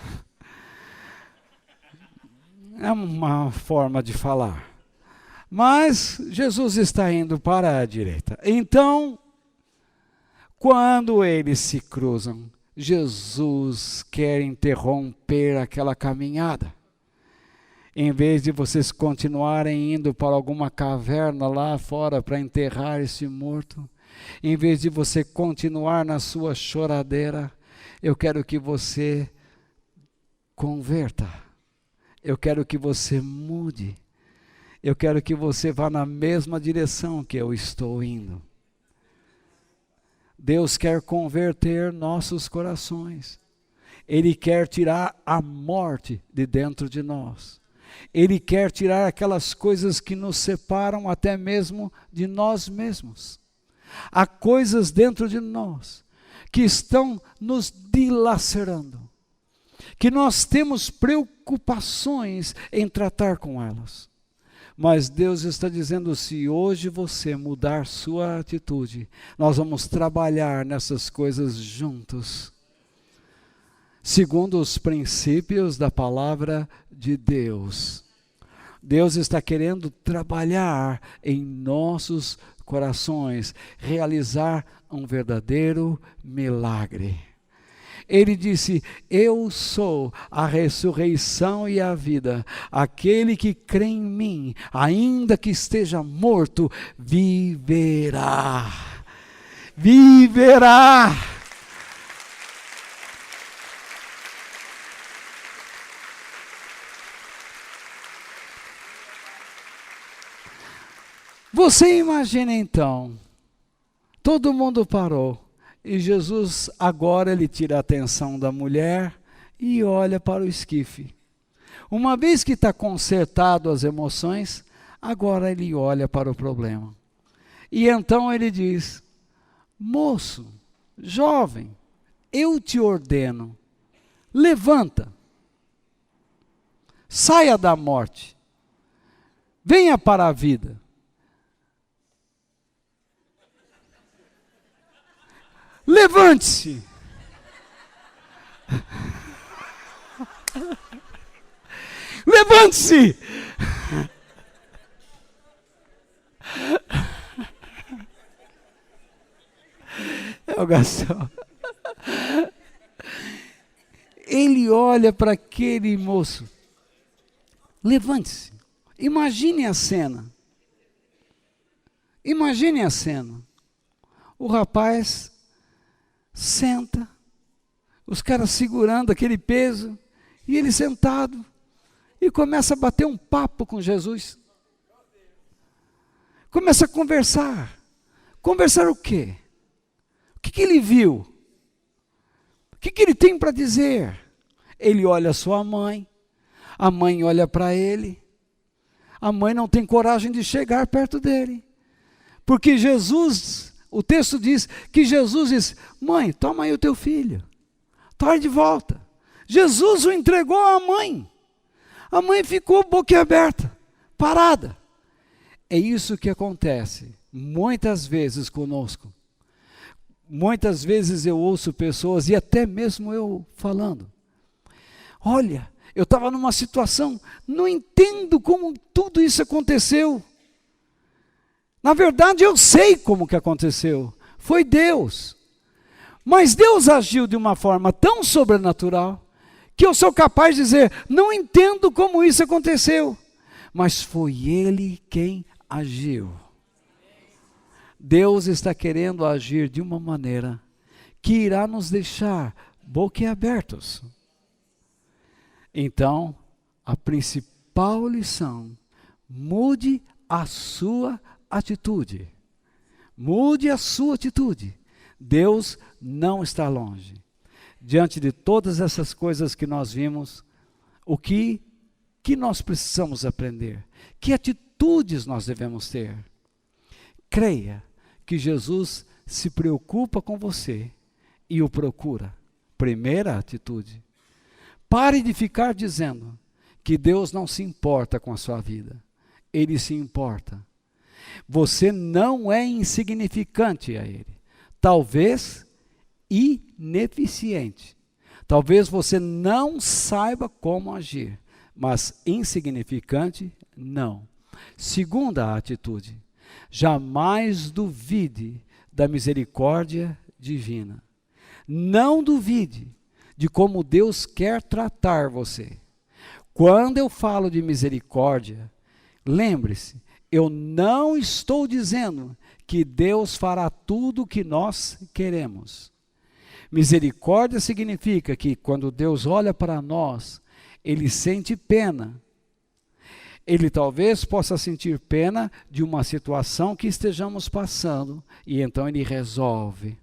É uma forma de falar. Mas Jesus está indo para a direita. Então, quando eles se cruzam, Jesus quer interromper aquela caminhada. Em vez de vocês continuarem indo para alguma caverna lá fora para enterrar esse morto, em vez de você continuar na sua choradeira, eu quero que você converta. Eu quero que você mude. Eu quero que você vá na mesma direção que eu estou indo. Deus quer converter nossos corações. Ele quer tirar a morte de dentro de nós. Ele quer tirar aquelas coisas que nos separam até mesmo de nós mesmos. Há coisas dentro de nós que estão nos dilacerando, que nós temos preocupações em tratar com elas. Mas Deus está dizendo, se hoje você mudar sua atitude, nós vamos trabalhar nessas coisas juntos, segundo os princípios da palavra de Deus. Deus está querendo trabalhar em nossos corações, realizar um verdadeiro milagre. Ele disse, eu sou a ressurreição e a vida. Aquele que crê em mim, ainda que esteja morto, viverá. Viverá. Você imagina então, todo mundo parou, e Jesus agora ele tira a atenção da mulher e olha para o esquife. Uma vez que está consertado as emoções, agora ele olha para o problema. E então ele diz, moço, jovem, eu te ordeno, levanta, saia da morte, venha para a vida. Levante-se. Levante-se. É o Gastão. Ele olha para aquele moço. Levante-se. Imagine a cena. Imagine a cena. O rapaz senta, os caras segurando aquele peso, e ele sentado, e começa a bater um papo com Jesus. Começa a conversar. Conversar o quê? O que ele viu? O que ele tem para dizer? Ele olha a sua mãe, a mãe olha para ele, a mãe não tem coragem de chegar perto dele, porque Jesus, o texto diz que Jesus diz: mãe, toma aí o teu filho, traz de volta. Jesus o entregou à mãe, a mãe ficou boquiaberta, parada. É isso que acontece muitas vezes conosco. Muitas vezes eu ouço pessoas, e até mesmo eu falando: olha, eu estava numa situação, não entendo como tudo isso aconteceu. Na verdade eu sei como que aconteceu, foi Deus. Mas Deus agiu de uma forma tão sobrenatural, que eu sou capaz de dizer: não entendo como isso aconteceu, mas foi Ele quem agiu. Deus está querendo agir de uma maneira que irá nos deixar boquiabertos. Então, a principal lição: mude a sua atitude. Mude a sua atitude. Deus não está longe. Diante de todas essas coisas que nós vimos, o que nós precisamos aprender? Que atitudes nós devemos ter? Creia que Jesus se preocupa com você e o procura. Primeira atitude. Pare de ficar dizendo que Deus não se importa com a sua vida. Ele se importa. Você não é insignificante a Ele. Talvez ineficiente. Talvez você não saiba como agir, mas insignificante, não. Segunda atitude: jamais duvide da misericórdia divina. Não duvide de como Deus quer tratar você. Quando eu falo de misericórdia, lembre-se, eu não estou dizendo que Deus fará tudo o que nós queremos. Misericórdia significa que quando Deus olha para nós, Ele sente pena. Ele talvez possa sentir pena de uma situação que estejamos passando, e então Ele resolve.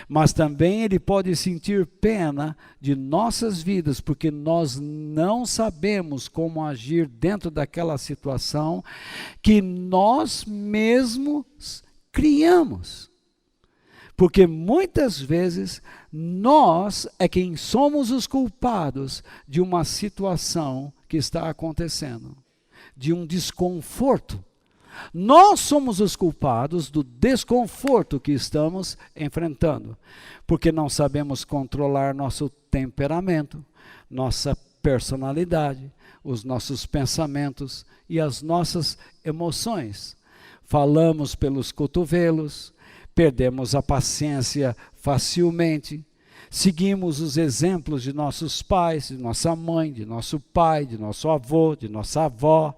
Mas também Ele pode sentir pena de nossas vidas, porque nós não sabemos como agir dentro daquela situação que nós mesmos criamos. Porque muitas vezes nós é quem somos os culpados de uma situação que está acontecendo, de um desconforto. Nós somos os culpados do desconforto que estamos enfrentando, porque não sabemos controlar nosso temperamento, nossa personalidade, os nossos pensamentos e as nossas emoções. Falamos pelos cotovelos, perdemos a paciência facilmente, seguimos os exemplos de nossos pais, de nossa mãe, de nosso pai, de nosso avô, de nossa avó.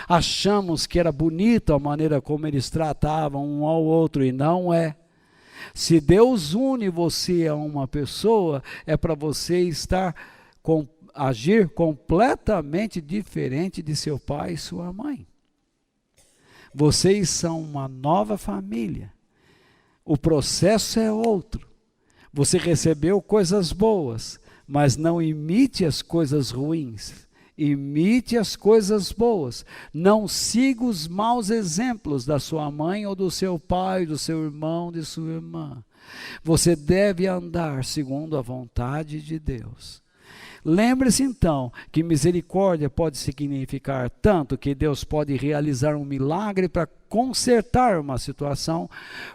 Achamos que era bonita a maneira como eles tratavam um ao outro, e não é. Se Deus une você a uma pessoa, é para você agir completamente diferente de seu pai e sua mãe. Vocês são uma nova família. O processo é outro. Você recebeu coisas boas, mas não imite as coisas ruins. Imite as coisas boas. Não siga os maus exemplos da sua mãe ou do seu pai, do seu irmão, de sua irmã. Você deve andar segundo a vontade de Deus. Lembre-se então que misericórdia pode significar tanto que Deus pode realizar um milagre para consertar uma situação,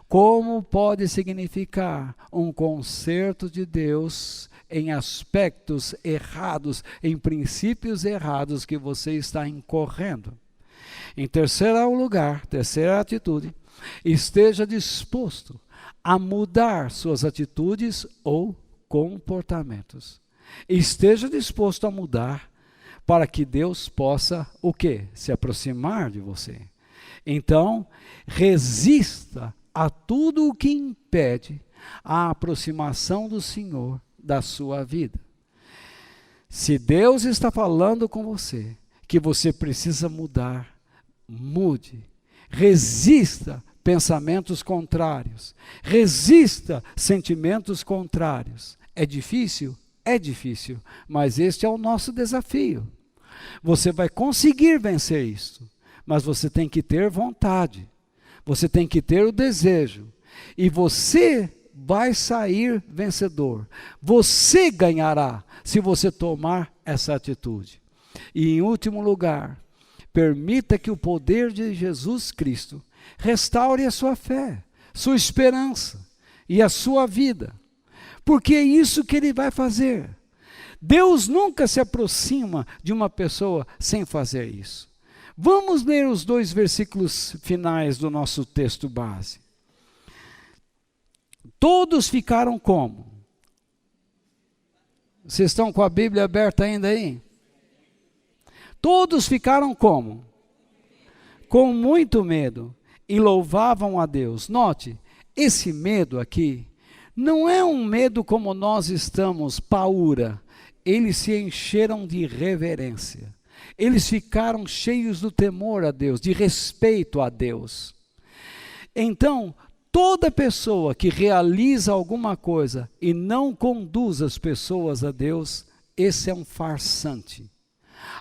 como pode significar um conserto de Deus em aspectos errados, em princípios errados que você está incorrendo. Em terceiro lugar, terceira atitude, esteja disposto a mudar suas atitudes ou comportamentos. Esteja disposto a mudar para que Deus possa o quê? Se aproximar de você. Então, resista a tudo o que impede a aproximação do Senhor da sua vida. Se Deus está falando com você que você precisa mudar, mude. Resista pensamentos contrários. Resista sentimentos contrários. É difícil? É difícil, mas este é o nosso desafio. Você vai conseguir vencer isso, mas você tem que ter vontade, você tem que ter o desejo, e você vai sair vencedor. Você ganhará se você tomar essa atitude. E em último lugar, permita que o poder de Jesus Cristo restaure a sua fé, sua esperança e a sua vida. Porque é isso que Ele vai fazer. Deus nunca se aproxima de uma pessoa sem fazer isso. Vamos ler os 2 versículos finais do nosso texto base. Todos ficaram como? Vocês estão com a Bíblia aberta ainda aí? Todos ficaram como? Com muito medo, e louvavam a Deus. Note, esse medo aqui não é um medo como nós estamos, paura. Eles se encheram de reverência. Eles ficaram cheios do temor a Deus, de respeito a Deus. Então, toda pessoa que realiza alguma coisa e não conduz as pessoas a Deus, esse é um farsante.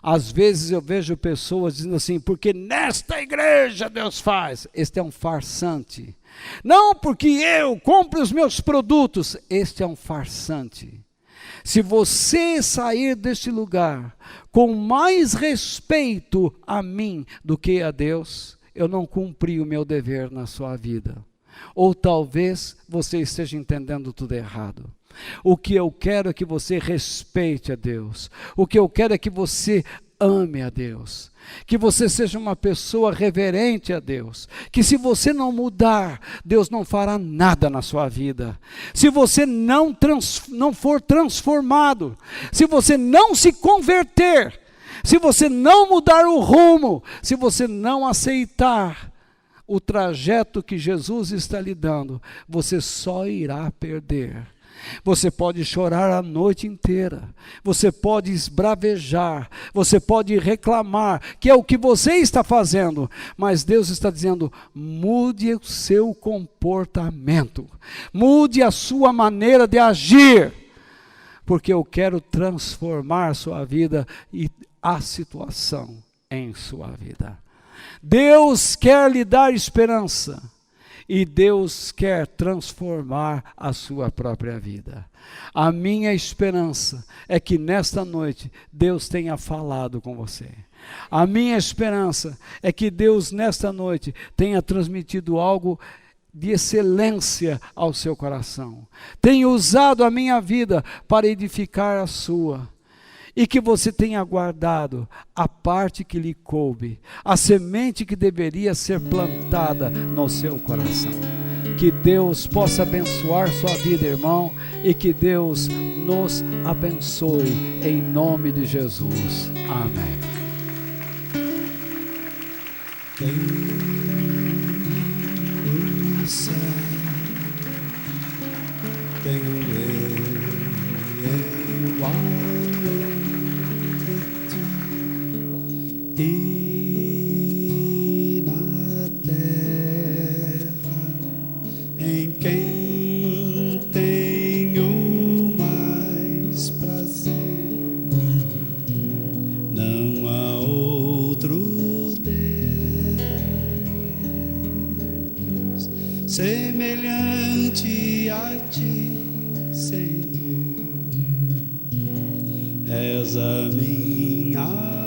Às vezes eu vejo pessoas dizendo assim, porque nesta igreja Deus faz. Este é um farsante. Não porque eu compro os meus produtos. Este é um farsante. Se você sair deste lugar com mais respeito a mim do que a Deus, eu não cumpri o meu dever na sua vida. Ou talvez você esteja entendendo tudo errado. O que eu quero é que você respeite a Deus. O que eu quero é que você ame a Deus. Que você seja uma pessoa reverente a Deus. Que se você não mudar, Deus não fará nada na sua vida. Se você não for transformado, se você não se converter, se você não mudar o rumo, se você não aceitar o trajeto que Jesus está lhe dando, você só irá perder. Você pode chorar a noite inteira, você pode esbravejar, você pode reclamar, que é o que você está fazendo, mas Deus está dizendo, mude o seu comportamento, mude a sua maneira de agir, porque eu quero transformar sua vida e a situação em sua vida. Deus quer lhe dar esperança. E Deus quer transformar a sua própria vida. A minha esperança é que nesta noite Deus tenha falado com você. A minha esperança é que Deus nesta noite tenha transmitido algo de excelência ao seu coração. Tenha usado a minha vida para edificar a sua. E que você tenha guardado a parte que lhe coube, a semente que deveria ser plantada no seu coração. Que Deus possa abençoar sua vida, irmão, e que Deus nos abençoe, em nome de Jesus. Amém. E na terra em quem tenho mais prazer, não há outro Deus semelhante a ti, Senhor. és a minha